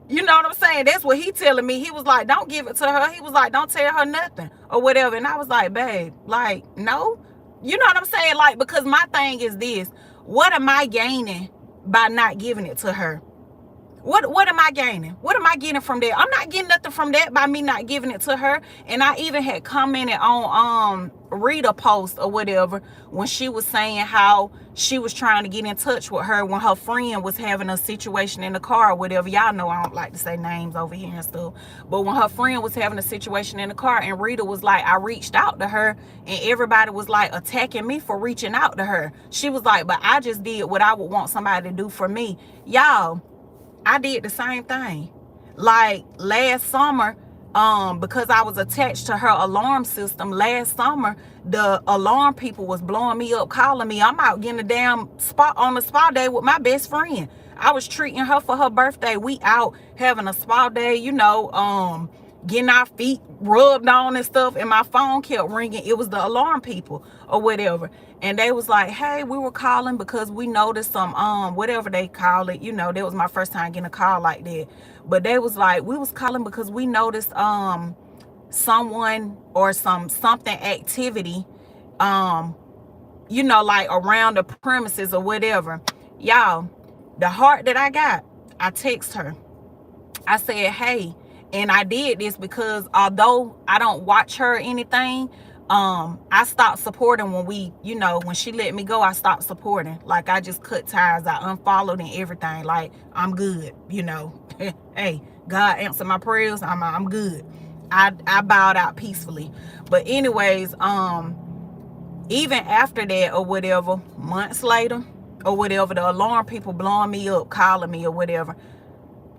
You know what I'm saying? That's what he telling me. He was like, don't give it to her. He was like, don't tell her nothing or whatever. And I was like, babe, like, no. You know what I'm saying? Like, because my thing is this. What am I gaining by not giving it to her? What am I gaining? What am I getting from that? I'm not getting nothing from that by me not giving it to her. And I even had commented on Rita post or whatever when she was saying how she was trying to get in touch with her when her friend was having a situation in the car or whatever. Y'all know I don't like to say names over here and stuff. But when her friend was having a situation in the car and Rita was like, I reached out to her and everybody was like attacking me for reaching out to her. She was like, but I just did what I would want somebody to do for me. Y'all, I did the same thing. Like last summer, because I was attached to her alarm system, last summer, the alarm people was blowing me up, calling me. I'm out getting a damn spot on a spa day with my best friend. I was treating her for her birthday. We out having a spa day, you know, getting our feet rubbed on and stuff, and my phone kept ringing. It was the alarm people or whatever, and they was like, hey, we were calling because we noticed some whatever they call it, you know. That was my first time getting a call like that, but they was like, we was calling because we noticed someone or something activity you know, like around the premises or whatever. Y'all, the heart that I got, I text her. I said, hey, and I did this because although I don't watch her or anything, I stopped supporting when we, you know, when she let me go. I stopped supporting. Like, I just cut ties. I unfollowed and everything. Like, I'm good, you know. Hey, God answered my prayers. I'm good. I bowed out peacefully. But anyways, even after that or whatever, months later or whatever, the alarm people blowing me up, calling me or whatever,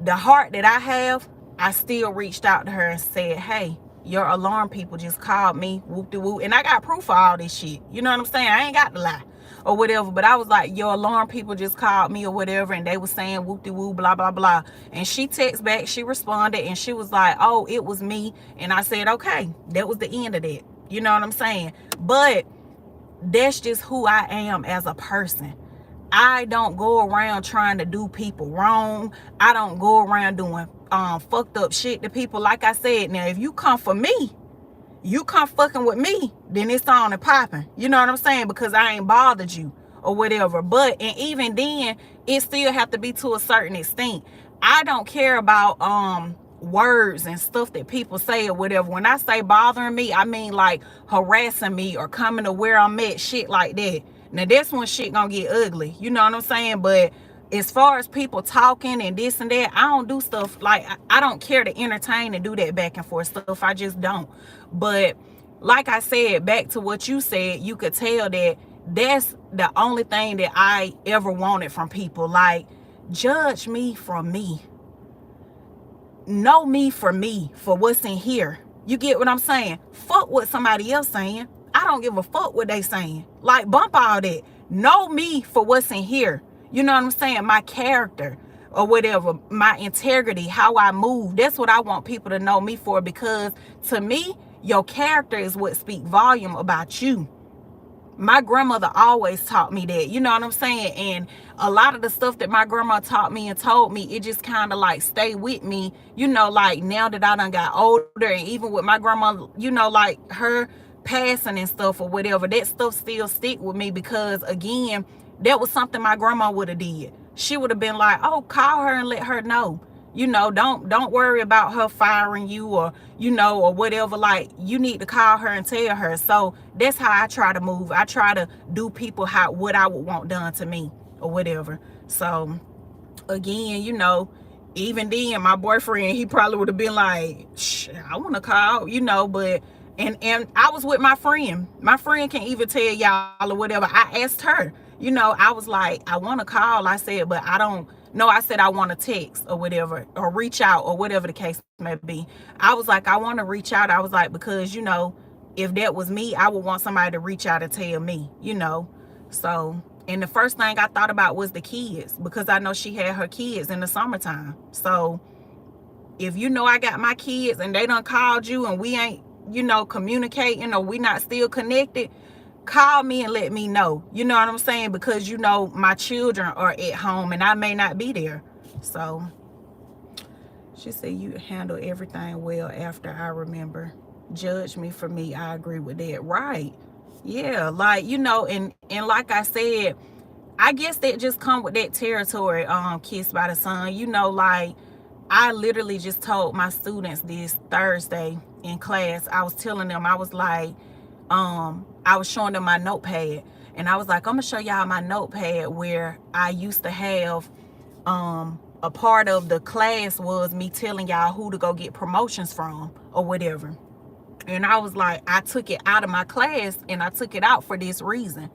the heart that I have, I still reached out to her and said, hey, your alarm people just called me, whoop-de-whoop. And I got proof of all this shit. You know what I'm saying? I ain't got to lie or whatever. But I was like, your alarm people just called me or whatever. And they were saying whoop-de-whoop, blah, blah, blah. And she texted back. She responded. And she was like, oh, it was me. And I said, okay, that was the end of that. You know what I'm saying? But that's just who I am as a person. I don't go around trying to do people wrong. I don't go around doing fucked up shit to people. Like I said, now if you come for me, you come fucking with me, then it's on and popping. You know what I'm saying? Because I ain't bothered you or whatever. But and even then, it still have to be to a certain extent. I don't care about words and stuff that people say or whatever. When I say bothering me, I mean like harassing me or coming to where I'm at, shit like that. Now that's when shit gonna get ugly. You know what I'm saying? But as far as people talking and this and that, I don't do stuff like, I don't care to entertain and do that back and forth stuff. I just don't. But like I said, back to what you said, you could tell that that's the only thing that I ever wanted from people. Like, judge me from me. know me for what's in here. You get what I'm saying? Fuck what somebody else saying. I don't give a fuck what they saying. Like, bump all that. Know me for what's in here. You know what I'm saying? My character or whatever, my integrity, how I move. That's what I want people to know me for, because to me, your character is what speaks volume about you. My grandmother always taught me that, you know what I'm saying? And a lot of the stuff that my grandma taught me and told me, it just kind of like stay with me, you know, like now that I done got older, and even with my grandma, you know, like her passing and stuff or whatever, that stuff still stick with me, because again, that was something my grandma would have did. She would have been like, oh, call her and let her know. You know, don't worry about her firing you, or, you know, or whatever. Like, you need to call her and tell her. So that's how I try to move. I try to do people what I would want done to me or whatever. So again, you know, even then my boyfriend, he probably would have been like, shh, I want to call, you know, but and I was with my friend. My friend can even tell y'all or whatever. I asked her, you know, I was like, I want to call. I said, but I don't know. I said, I want to text or whatever, or reach out or whatever the case may be. I was like, I want to reach out. I was like, because, you know, if that was me, I would want somebody to reach out and tell me, you know. So, and the first thing I thought about was the kids, because I know she had her kids in the summertime. So if you know I got my kids and they done called you and we ain't, you know, communicating, or we not still connected, call me and let me know. You know what I'm saying? Because, you know, my children are at home and I may not be there. So she said, you handle everything well after I remember. Judge me for me. I agree with that. Right. Yeah. Like, you know, and like I said, I guess that just come with that territory, Kissed by the Sun. You know, like, I literally just told my students this Thursday in class. I was telling them, I was like, I was showing them my notepad, and I was like, I'm gonna show y'all my notepad where I used to have, a part of the class was me telling y'all who to go get promotions from or whatever. And I was like, I took it out of my class and I took it out for this reason.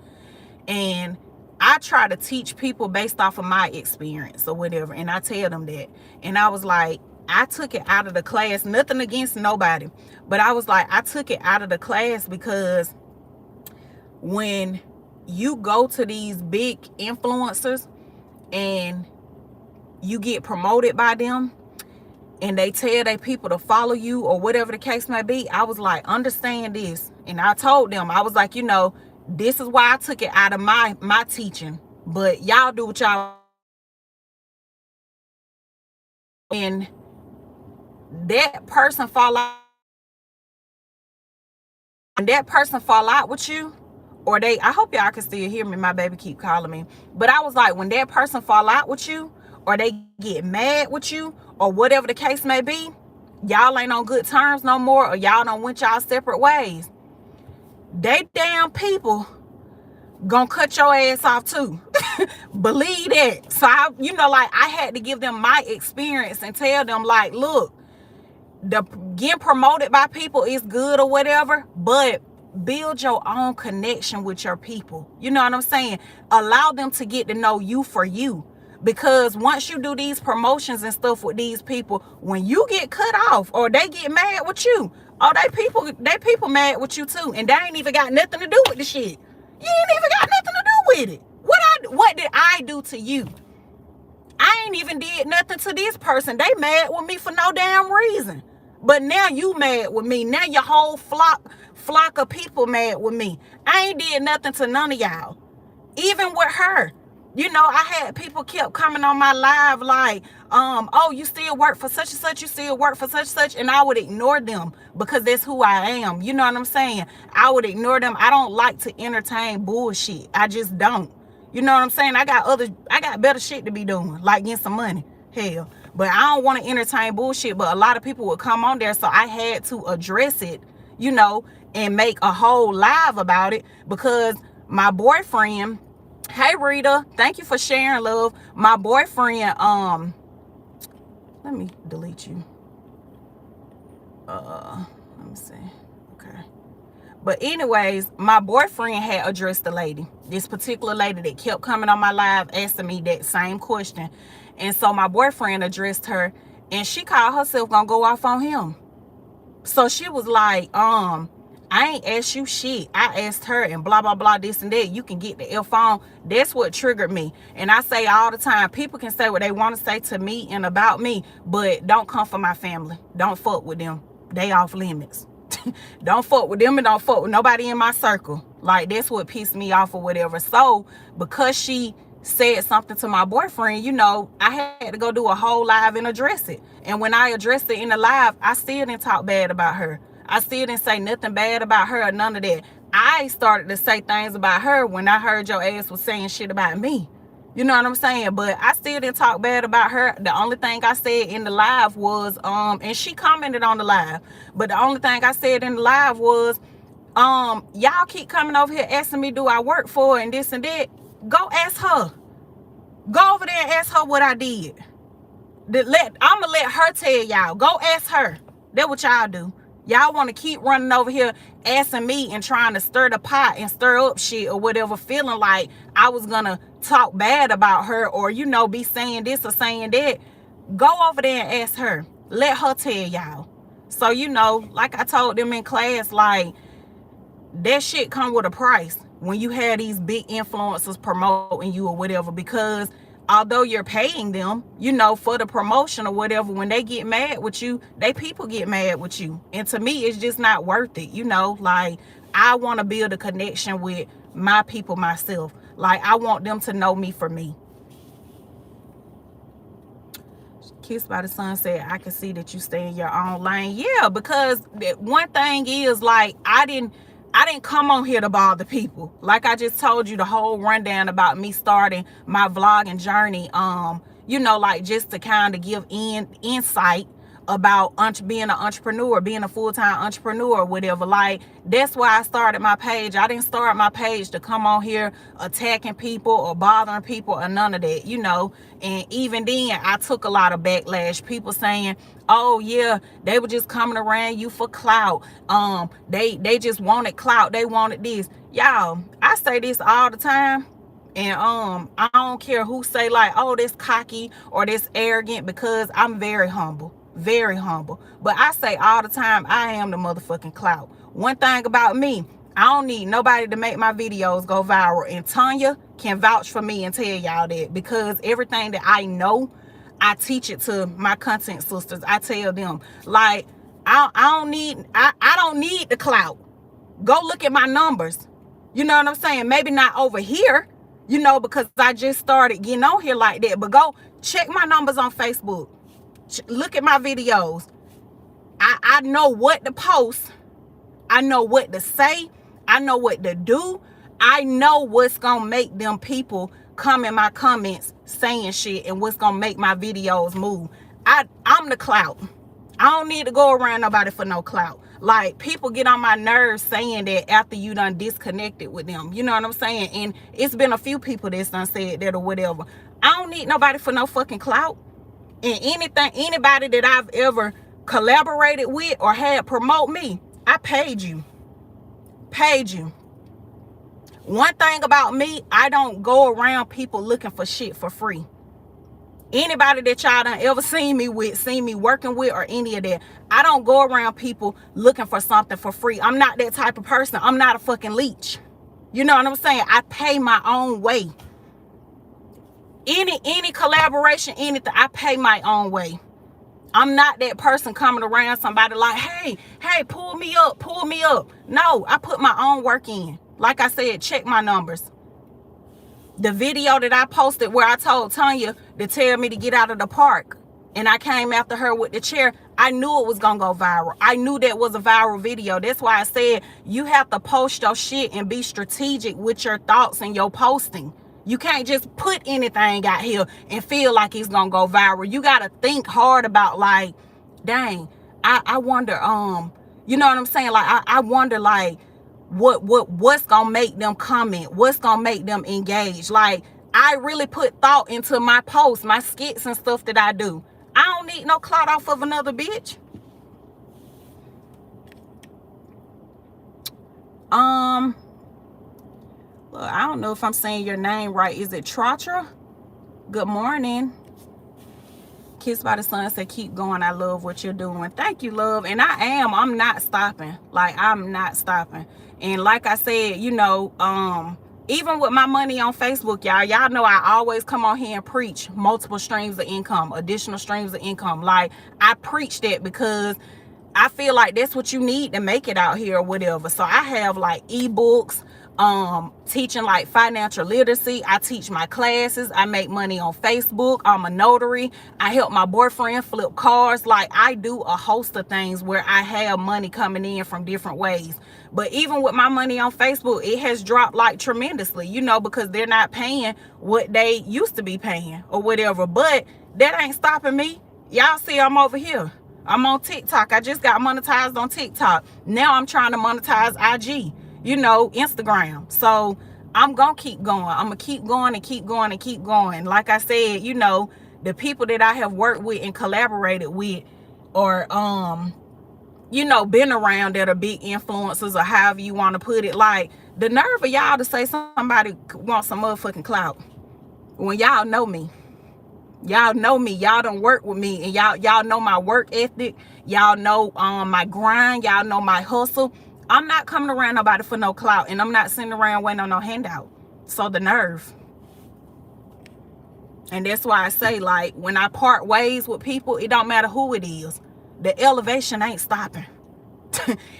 And I try to teach people based off of my experience or whatever. And I tell them that. And I was like, I took it out of the class, nothing against nobody, but I was like, I took it out of the class because when you go to these big influencers and you get promoted by them and they tell their people to follow you or whatever the case may be, I was like, understand this. And I told them, I was like, you know, this is why I took it out of my teaching, but y'all do what y'all. And that person fall out, and that person fall out with you, or they, I hope y'all can still hear me, my baby keep calling me, but I was like, when that person fall out with you, or they get mad with you, or whatever the case may be, y'all ain't on good terms no more, or y'all don't went y'all separate ways, they damn people gonna cut your ass off too. Believe that. So I, you know, like, I had to give them my experience and tell them, like, look, the getting promoted by people is good or whatever, but build your own connection with your people. You know what I'm saying? Allow them to get to know you for you. Because once you do these promotions and stuff with these people, when you get cut off or they get mad with you, oh, they people mad with you too. And they ain't even got nothing to do with the shit. You ain't even got nothing to do with it. What did I do to you? I ain't even did nothing to this person. They mad with me for no damn reason. But now you mad with me. Now your whole flock of people mad with me. I ain't did nothing to none of y'all. Even with her. You know, I had people kept coming on my live like, oh, you still work for such and such, you still work for such and such, and I would ignore them because that's who I am. You know what I'm saying? I would ignore them. I don't like to entertain bullshit. I just don't. You know what I'm saying? I got better shit to be doing, like getting some money. Hell. But I don't want to entertain bullshit. But a lot of people would come on there, so I had to address it, you know, and make a whole live about it because my boyfriend, hey Rita, thank you for sharing, love. My boyfriend, let me delete you. Let me see. Okay. But anyways, my boyfriend had addressed the lady, this particular lady that kept coming on my live asking me that same question. And so my boyfriend addressed her, and she called herself gonna go off on him. So she was like, I ain't asked you shit. I asked her and blah, blah, blah, this and that. You can get the F on. That's what triggered me. And I say all the time, people can say what they want to say to me and about me, but don't come for my family. Don't fuck with them. They off limits. Don't fuck with them and don't fuck with nobody in my circle. Like, that's what pissed me off or whatever. So because she said something to my boyfriend, you know, I had to go do a whole live and address it. And when I addressed it in the live, I still didn't talk bad about her. I still didn't say nothing bad about her or none of that. I started to say things about her when I heard your ass was saying shit about me. You know what I'm saying? But I still didn't talk bad about her. The only thing I said in the live was, and she commented on the live, but the only thing I said in the live was, y'all keep coming over here asking me, do I work for her and this and that? Go ask her. Go over there and ask her what I did. I'ma let her tell y'all. Go ask her. That's what y'all do. Y'all want to keep running over here asking me and trying to stir the pot and stir up shit or whatever, feeling like I was gonna talk bad about her or, you know, be saying this or saying that. Go over there and ask her. Let her tell y'all. So, you know, like I told them in class, like, that shit come with a price when you have these big influencers promoting you or whatever, because although you're paying them, you know, for the promotion or whatever, when they get mad with you, people get mad with you. And to me, it's just not worth it. You know, like, I want to build a connection with my people myself. Like, I want them to know me for me. Kissed by the Sun said, I can see that you stay in your own lane. Yeah, because one thing is, like, I didn't come on here to bother people. Like I just told you, the whole rundown about me starting my vlogging journey, you know, like, just to kind of give insight about being an entrepreneur, being a full-time entrepreneur or whatever. Like, that's why I started my page. I didn't start my page to come on here attacking people or bothering people or none of that, you know. And even then, I took a lot of backlash. People saying, oh yeah, they were just coming around you for clout. They just wanted clout. They wanted this. Y'all, I say this all the time. And I don't care who say, like, oh, this cocky or this arrogant, because I'm very humble. Very humble. But I say all the time, I am the motherfucking clout. One thing about me, I don't need nobody to make my videos go viral. And Tanya can vouch for me and tell y'all that, because everything that I know, I teach it to my content sisters. I tell them, like, I don't need the clout. Go look at my numbers. You know what I'm saying? Maybe not over here, you know, because I just started getting on here like that. But go check my numbers on Facebook. Look at my videos. I know what to post. I know what to say. I know what to do. I know what's going to make them people come in my comments saying shit and what's going to make my videos move. I'm the clout. I don't need to go around nobody for no clout. Like, people get on my nerves saying that after you done disconnected with them. You know what I'm saying? And it's been a few people that's done said that or whatever. I don't need nobody for no fucking clout. And anybody that I've ever collaborated with or had promote me, I paid you. Paid you. One thing about me, I don't go around people looking for shit for free. Anybody that y'all done ever seen me with, seen me working with, or any of that, I don't go around people looking for something for free. I'm not that type of person. I'm not a fucking leech. You know what I'm saying? I pay my own way. Any collaboration, anything, I pay my own way. I'm not that person coming around somebody like, hey, pull me up. No, I put my own work in. Like I said, check my numbers. The video that I posted where I told Tanya to tell me to get out of the park, and I came after her with the chair, I knew it was going to go viral. I knew that was a viral video. That's why I said you have to post your shit and be strategic with your thoughts and your posting. You can't just put anything out here and feel like it's going to go viral. You got to think hard about, like, dang, I wonder, you know what I'm saying? Like, I wonder, like, what's going to make them comment? What's going to make them engage? Like, I really put thought into my posts, my skits and stuff that I do. I don't need no clout off of another bitch. Well, I don't know if I'm saying your name right. Is it Tratra? Good morning. Kissed by the Sun said, keep going. I love what you're doing. Thank you, love. And I'm not stopping. Like, I'm not stopping. And like I said, you know, even with my money on Facebook, y'all know I always come on here and preach multiple streams of income, additional streams of income. Like, I preach that because I feel like that's what you need to make it out here or whatever. So I have like ebooks, teaching like financial literacy. I teach my classes. I make money on Facebook. I'm a notary. I help my boyfriend flip cars. Like, I do a host of things where I have money coming in from different ways. But even with my money on Facebook, it has dropped like tremendously, you know, because they're not paying what they used to be paying or whatever. But that ain't stopping me. Y'all see I'm over here. I'm on TikTok. I just got monetized on TikTok. Now I'm trying to monetize IG, you know, Instagram. So I'm going to keep going. I'm going to keep going and keep going and keep going. Like I said, you know, the people that I have worked with and collaborated with, or, you know, been around, that are big influencers, or however you want to put it. Like, the nerve of y'all to say somebody wants some motherfucking clout when y'all know me. Y'all know me. Y'all don't work with me, and y'all know my work ethic. Y'all know my grind. Y'all know my hustle. I'm not coming around nobody for no clout, and I'm not sitting around waiting on no handout. So the nerve. And that's why I say, like, when I part ways with people, it don't matter who it is. The elevation ain't stopping.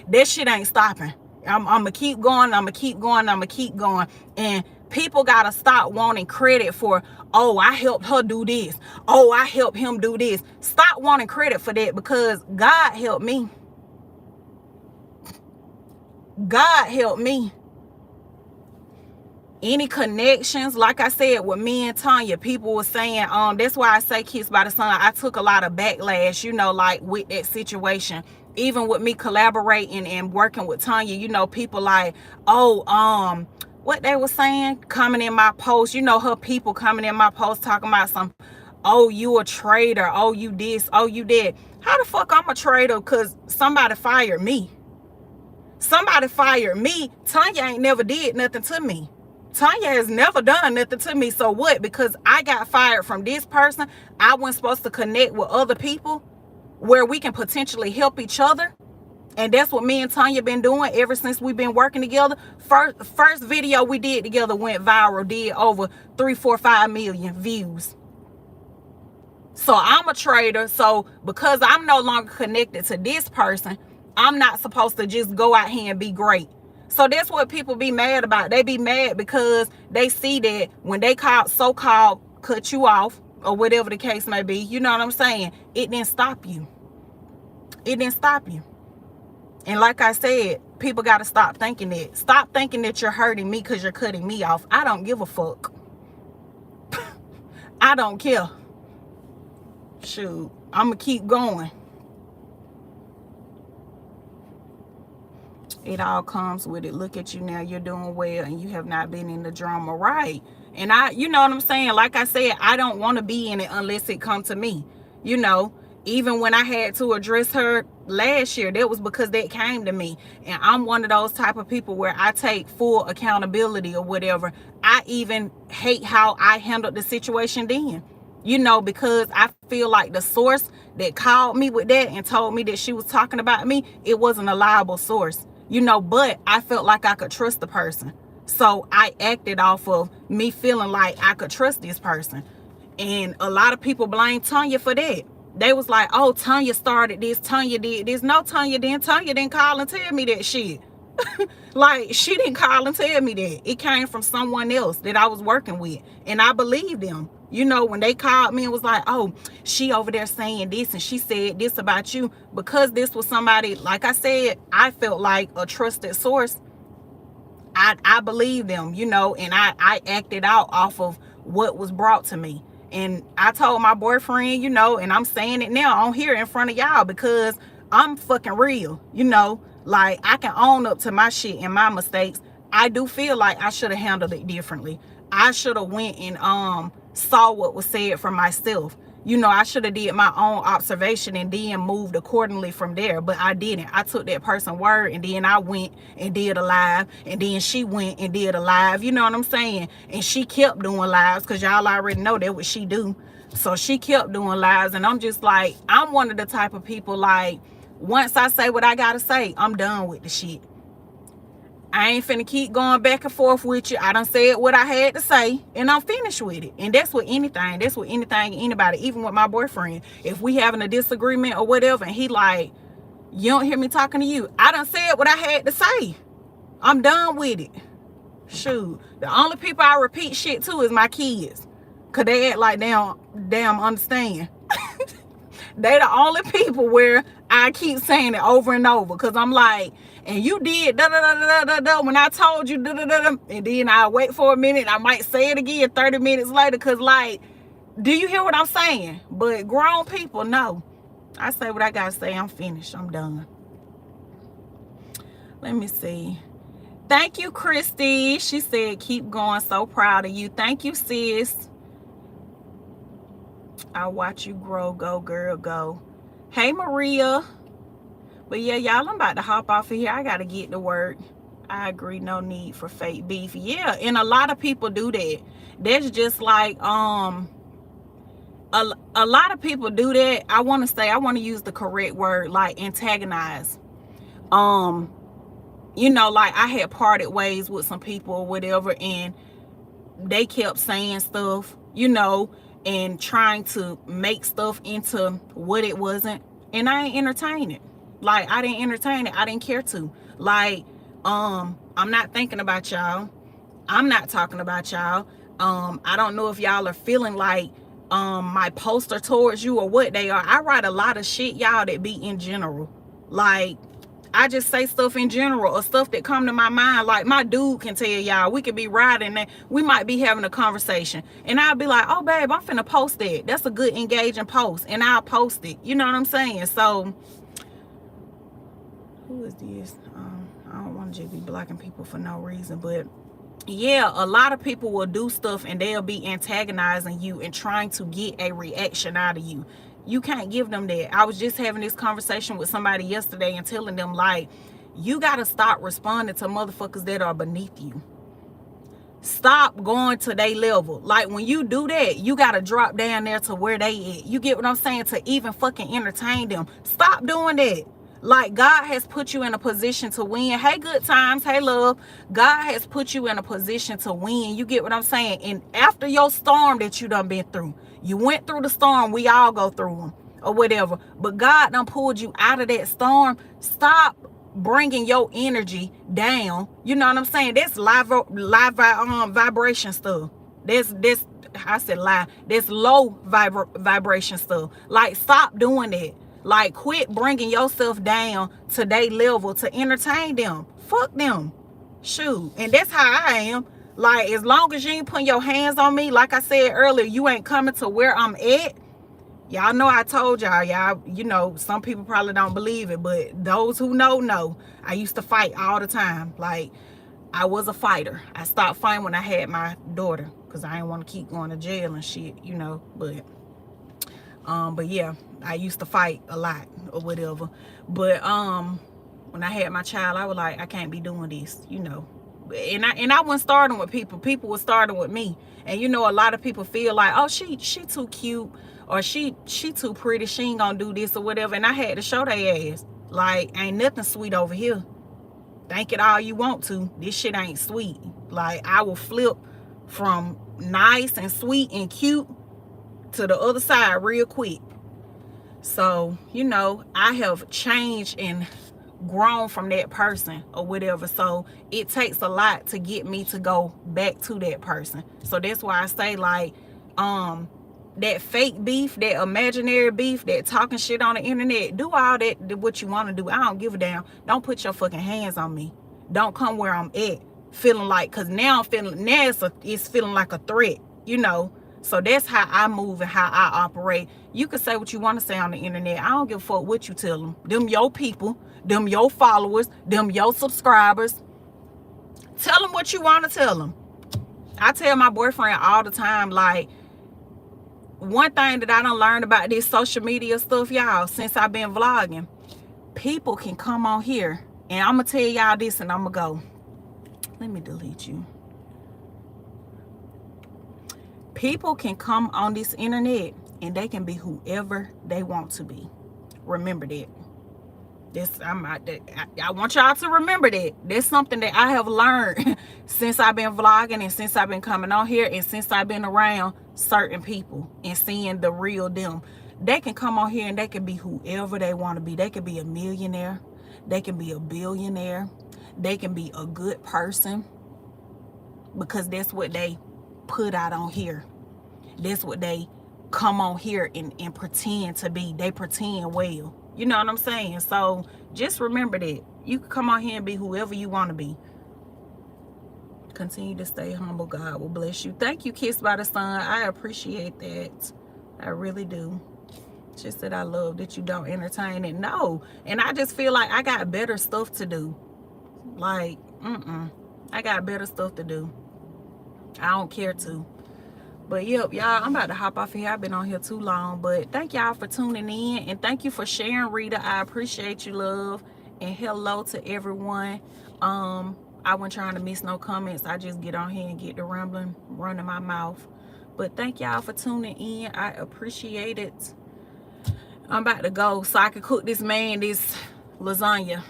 That shit ain't stopping. I'm gonna keep going. I'm gonna keep going. I'm gonna keep going. And people gotta stop wanting credit for, oh, I helped her do this. Oh, I helped him do this. Stop wanting credit for that, because God helped me. God helped me. Any connections, like I said, with me and Tanya, people were saying, that's why I say Kissed by the Sun. I took a lot of backlash, you know, like with that situation. Even with me collaborating and working with Tanya, you know, people like, oh, what they were saying, coming in my post, you know, her people coming in my post talking about some, oh, you a traitor, oh, you this, oh, you that. How the fuck I'm a traitor? Because somebody fired me. Somebody fired me. Tanya ain't never did nothing to me. Tanya has never done nothing to me. So what? Because I got fired from this person, I wasn't supposed to connect with other people where we can potentially help each other. And that's what me and Tanya been doing ever since we've been working together. First video we did together went viral, did over 3, 4, 5 million views. So I'm a traitor. So because I'm no longer connected to this person, I'm not supposed to just go out here and be great. So that's what people be mad about. They be mad because they see that when they so-called cut you off, or whatever the case may be, you know what I'm saying? It didn't stop you. It didn't stop you. And like I said, people got to stop thinking that. Stop thinking that you're hurting me because you're cutting me off. I don't give a fuck. I don't care. Shoot, I'm going to keep going. It all comes with it. Look at you now. You're doing well and you have not been in the drama. Right. And you know what I'm saying? Like I said, I don't want to be in it unless it comes to me. You know, even when I had to address her last year, that was because that came to me. And I'm one of those type of people where I take full accountability or whatever. I even hate how I handled the situation then. You know, because I feel like the source that called me with that and told me that she was talking about me, it wasn't a liable source. You know, but I felt like I could trust the person. So I acted off of me feeling like I could trust this person. And a lot of people blame Tanya for that. They was like, oh, Tanya started this, Tanya did this. No, Tanya didn't call and tell me that shit. Like, she didn't call and tell me that. It came from someone else that I was working with. And I believed them. You know, when they called me and was like, oh, she over there saying this and she said this about you. Because this was somebody, like I said, I felt like a trusted source. I believed them, you know, and I acted out off of what was brought to me. And I told my boyfriend, you know, and I'm saying it now on here in front of y'all because I'm fucking real, you know. Like, I can own up to my shit and my mistakes. I do feel like I should have handled it differently. I should have went and saw what was said for myself. You know, I should have did my own observation and then moved accordingly from there. But I didn't. I took that person's word and then I went and did a live. And then she went and did a live. You know what I'm saying? And she kept doing lives because y'all already know that what she do. So she kept doing lives, and I'm just like, I'm one of the type of people, like, once I say what I gotta say, I'm done with the shit. I ain't finna keep going back and forth with you. I done said what I had to say, and I'm finished with it. And that's with anything. That's with anything, anybody, even with my boyfriend. If we having a disagreement or whatever, and he like, you don't hear me talking to you. I done said what I had to say. I'm done with it. Shoot. The only people I repeat shit to is my kids. Cause they act like they don't damn understand. They the only people where I keep saying it over and over. Cause I'm like, and you did da da da da da da when I told you da da da da. And then I wait for a minute. I might say it again 30 minutes later. Cause like, do you hear what I'm saying? But grown people, no. I say what I gotta say. I'm finished. I'm done. Let me see. Thank you, Christy. She said, keep going. So proud of you. Thank you, sis. I'll watch you grow. Go, girl, go. Hey, Maria. But yeah, y'all, I'm about to hop off of here. I got to get to work. I agree. No need for fake beef. Yeah, and a lot of people do that. That's just like, a lot of people do that. I want to use the correct word, like antagonize. You know, like I had parted ways with some people or whatever, and they kept saying stuff, you know, and trying to make stuff into what it wasn't. And I ain't entertain it. Like, I didn't entertain it. I didn't care to. Like, I'm not thinking about y'all. I'm not talking about y'all. I don't know if y'all are feeling like my poster towards you or what they are. I write a lot of shit, y'all, that be in general. Like, I just say stuff in general or stuff that come to my mind. Like, my dude can tell y'all, we could be riding and we might be having a conversation. And I'll be like, oh, babe, I'm finna post that. That's a good engaging post. And I'll post it. You know what I'm saying? So, who is this? I don't want to just be blocking people for no reason. But, yeah, a lot of people will do stuff and they'll be antagonizing you and trying to get a reaction out of you. You can't give them that. I was just having this conversation with somebody yesterday and telling them, like, you got to stop responding to motherfuckers that are beneath you. Stop going to their level. Like, when you do that, you got to drop down there to where they at. You get what I'm saying? To even fucking entertain them. Stop doing that. Like, God has put you in a position to win. Hey, good times. Hey, love. God has put you in a position to win. You get what I'm saying? And after your storm that you done been through, you went through the storm. We all go through them or whatever. But God done pulled you out of that storm. Stop bringing your energy down. You know what I'm saying? That's vibration stuff. That's I said live. That's low vibration stuff. Like, stop doing that. Like, quit bringing yourself down to their level to entertain them. Fuck them. Shoot. And that's how I am. Like, as long as you ain't putting your hands on me, like I said earlier, you ain't coming to where I'm at. Y'all know I told y'all, you know, some people probably don't believe it, but those who know. I used to fight all the time. Like, I was a fighter. I stopped fighting when I had my daughter because I didn't want to keep going to jail and shit, you know, but yeah, I used to fight a lot or whatever. But when I had my child, I was like, I can't be doing this, you know. And I wasn't starting with people. People were starting with me. And you know, a lot of people feel like, oh, she too cute, or she too pretty, she ain't gonna do this or whatever. And I had to show their ass, like, ain't nothing sweet over here. Think it all you want to. This shit ain't sweet. Like, I will flip from nice and sweet and cute to the other side real quick. So, you know, I have changed and grown from that person or whatever. So it takes a lot to get me to go back to that person. So that's why I say, like, that fake beef, that imaginary beef, that talking shit on the internet, do all that, what you want to do. I don't give a damn. Don't put your fucking hands on me. Don't come where I'm at feeling like, because now I'm feeling, now it's feeling like a threat, you know. So that's how I move and how I operate. You can say what you want to say on the internet. I don't give a fuck what you tell them. Them your people, them your followers, them your subscribers. Tell them what you want to tell them. I tell my boyfriend all the time, like, one thing that I done learned about this social media stuff, y'all, since I've been vlogging, people can come on here, and I'm going to tell y'all this, and I'm going to go. Let me delete you. People can come on this internet and they can be whoever they want to be. Remember that. I want y'all to remember that. That's something that I have learned since I've been vlogging and since I've been coming on here and since I've been around certain people and seeing the real them. They can come on here and they can be whoever they want to be. They can be a millionaire. They can be a billionaire. They can be a good person, because that's what they put out on here. That's what they come on here and pretend to be. They pretend well. You know what I'm saying? So just remember that. You can come on here and be whoever you want to be. Continue to stay humble. God will bless you. Thank you, Kissed by the Sun. I appreciate that. I really do. Just that I love that you don't entertain it. No. And I just feel like I got better stuff to do. Like, I got better stuff to do. I don't care to. But yep, y'all, I'm about to hop off here. I've been on here too long. But thank y'all for tuning in. And thank you for sharing, Rita. I appreciate you, love. And hello to everyone. I wasn't trying to miss no comments. I just get on here and get the rambling, running my mouth. But thank y'all for tuning in. I appreciate it. I'm about to go so I can cook this man this lasagna.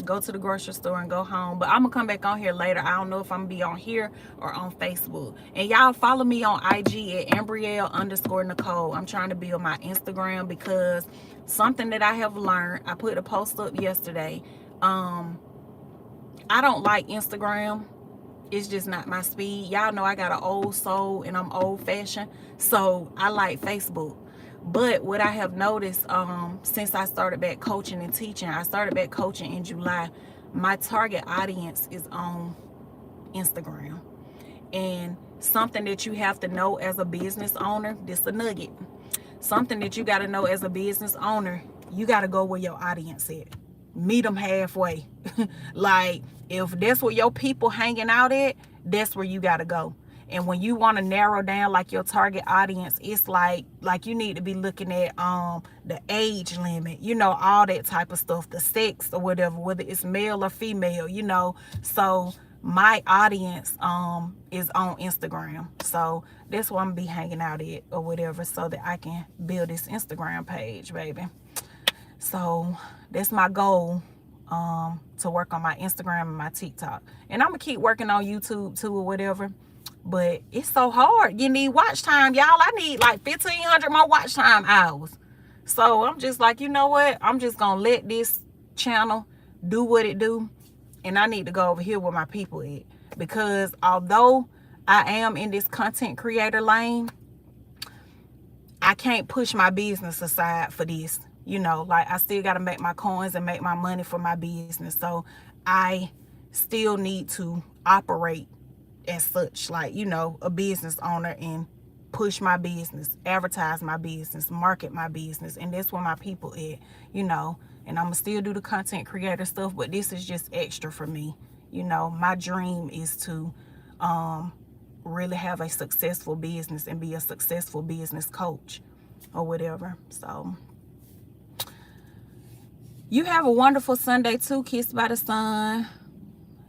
Go to the grocery store and go home. But I'm gonna come back on here later. I don't know if I'm gonna be on here or on Facebook. And y'all follow me on IG at Ambrielle_Nicole. I'm trying to build my Instagram, because something that I have learned, I put a post up yesterday. I don't like Instagram. It's just not my speed. Y'all know I got an old soul and I'm old fashioned. So I like Facebook. But what I have noticed, since I started back coaching and teaching, I started back coaching in July, my target audience is on Instagram. And something that you have to know as a business owner, this is a nugget. Something that you got to know as a business owner, you got to go where your audience is. Meet them halfway. Like, if that's where your people hanging out at, that's where you got to go. And when you want to narrow down like your target audience, it's like you need to be looking at the age limit, you know, all that type of stuff, the sex or whatever, whether it's male or female, you know. So my audience is on Instagram. So that's where I'm gonna be hanging out at or whatever, so that I can build this Instagram page, baby. So that's my goal, to work on my Instagram and my TikTok. And I'm gonna keep working on YouTube too or whatever. But it's so hard. You need watch time, y'all. I need like 1,500 more watch time hours. So I'm just like, you know what? I'm just going to let this channel do what it do. And I need to go over here where my people at. Because although I am in this content creator lane, I can't push my business aside for this. You know, like I still got to make my coins and make my money for my business. So I still need to operate as such, like, you know, a business owner, and push my business, advertise my business, market my business. And that's where my people at, you know. And I'm gonna still do the content creator stuff, but this is just extra for me. You know, my dream is to really have a successful business and be a successful business coach or whatever. So you have a wonderful Sunday too, Kissed by the Sun.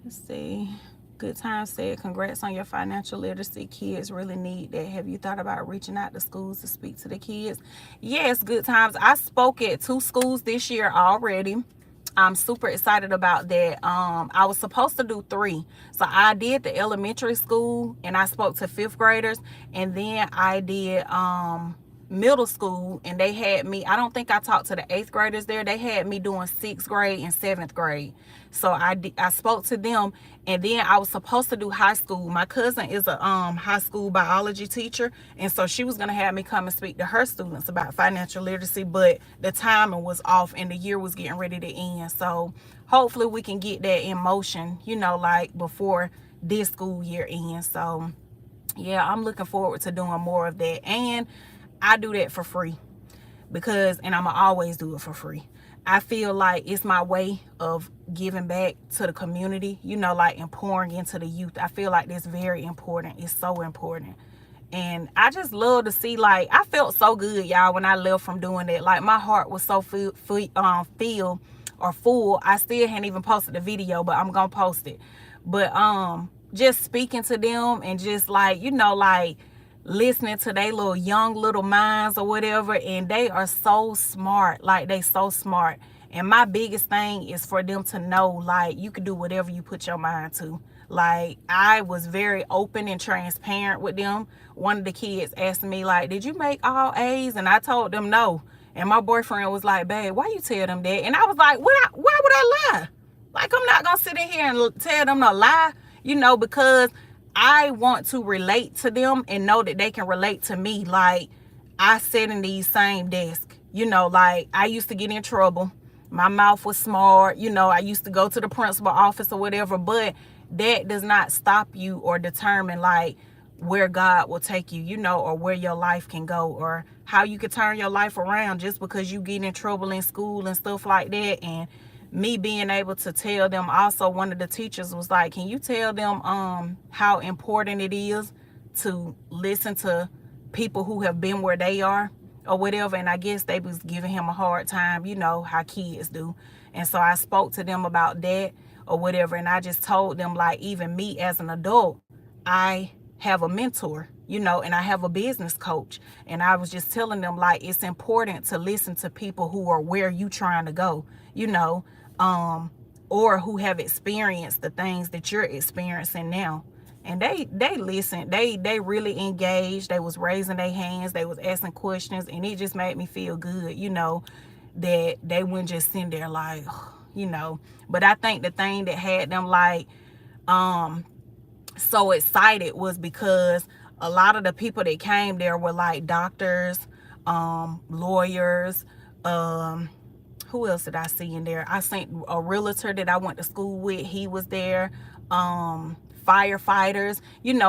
Let's see. Good Time said, congrats on your financial literacy. Kids really need that. Have you thought about reaching out to schools to speak to the kids? Yes, Good Times. I spoke at 2 schools this year already. I'm super excited about that. I was supposed to do 3. So I did the elementary school and I spoke to 5th graders. And then I did middle school, and they had me, I don't think I talked to the 8th graders there. They had me doing 6th grade and 7th grade. So I spoke to them, and then I was supposed to do high school. My cousin is a high school biology teacher, and so she was going to have me come and speak to her students about financial literacy, but the timing was off and the year was getting ready to end. So hopefully we can get that in motion, you know, like before this school year ends. So yeah, I'm looking forward to doing more of that. And I do that for free, because, and I'm gonna always do it for free. I feel like it's my way of giving back to the community, you know, like, and pouring into the youth. I feel like that's very important. It's so important. And I just love to see, like, I felt so good, y'all, when I left from doing that. Like, my heart was so full. I still hadn't even posted the video, but I'm gonna post it. But just speaking to them and just, like, you know, like, listening to they little young little minds or whatever, and they are so smart. Like, they so smart. And my biggest thing is for them to know, like, you can do whatever you put your mind to. Like, I was very open and transparent with them. One of the kids asked me, like, did you make all A's? And I told them no. And my boyfriend was like, babe, why you tell them that? And I was like, why would I lie? Like, I'm not going to sit in here and tell them to lie, because I want to relate to them and know that they can relate to me. Like, I sit in these same desks, like, I used to get in trouble. My mouth was smart. I used to go to the principal office or whatever, but that does not stop you or determine, like, where God will take you, or where your life can go, or how you can turn your life around just because you get in trouble in school and stuff like that. And me being able to tell them, also one of the teachers was like, can you tell them how important it is to listen to people who have been where they are or whatever. And I guess they was giving him a hard time, how kids do. And so I spoke to them about that or whatever. And I just told them, like, even me as an adult, I have a mentor, and I have a business coach. And I was just telling them, like, it's important to listen to people who are where you trying to go, or who have experienced the things that you're experiencing now. And they listened. They really engaged. They was raising their hands. They was asking questions. And it just made me feel good, that they wouldn't just sit there like, But I think the thing that had them, like, so excited was because a lot of the people that came there were, like, doctors, lawyers, who else did I see in there? I seen a realtor that I went to school with. He was there. Firefighters,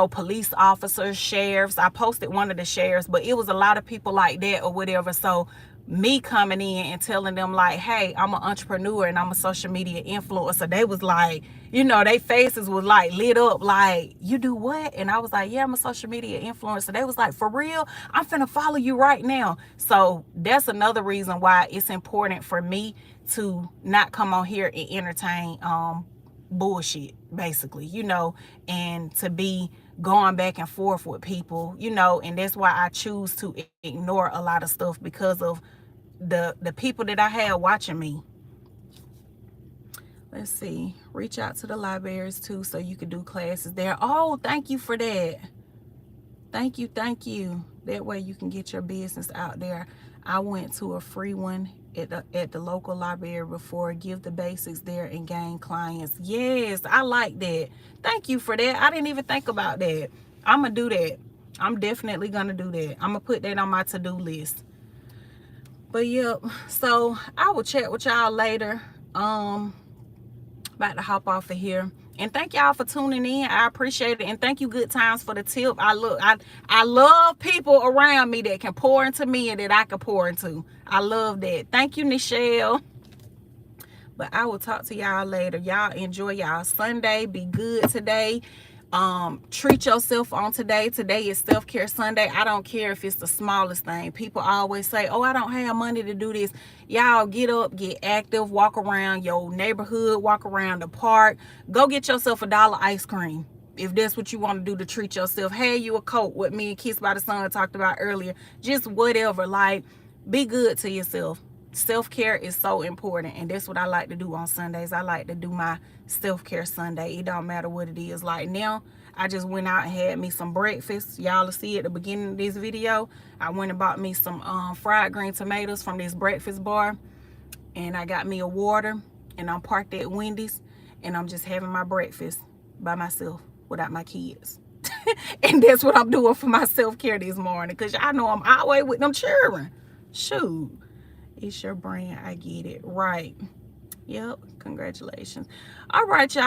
police officers, sheriffs. I posted one of the sheriffs, but it was a lot of people like that or whatever. So me coming in and telling them, like, hey, I'm an entrepreneur and I'm a social media influencer, they was like, they faces was like lit up, like, you do what? And I was like, yeah, I'm a social media influencer. They was like, for real? I'm finna follow you right now. So that's another reason why it's important for me to not come on here and entertain bullshit, basically, and to be going back and forth with people, and that's why I choose to ignore a lot of stuff, because of the people that I had watching me. Let's see, reach out to the libraries too, so you could do classes there. Oh, thank you for that. Thank you. That way you can get your business out there. I went to a free one at the local library before. Give the basics there and gain clients. Yes, I like that. Thank you for that. I didn't even think about that. I'm gonna do that. I'm definitely gonna do that. I'm gonna put that on my to-do list. But yep, so I will chat with y'all later. About to hop off of here. And thank y'all for tuning in. I appreciate it. And thank you, Good Times, for the tip. I love people around me that can pour into me and that I can pour into. I love that. Thank you, Nichelle. But I will talk to y'all later. Y'all enjoy y'all Sunday. Be good today. Treat yourself on today. Today is self-care Sunday. I don't care if it's the smallest thing. People always say, oh, I don't have money to do this. Y'all get up, get active, walk around your neighborhood, walk around the park. Go get yourself $1 ice cream. If that's what you want to do to treat yourself. Have you a coat, what me and Kiss by the Sun talked about earlier. Just whatever. Like, be good to yourself. Self-care is so important, and that's what I like to do on Sundays. I like to do my self-care Sunday. It don't matter what it is. Like now, I just went out and had me some breakfast. Y'all will see at the beginning of this video, I went and bought me some fried green tomatoes from this breakfast bar, and I got me a water, and I'm parked at Wendy's, and I'm just having my breakfast by myself without my kids. And that's what I'm doing for my self-care this morning, because y'all know I'm always with them children. Shoot. It's your brand. I get it. Right. Yep. Congratulations. All right, y'all.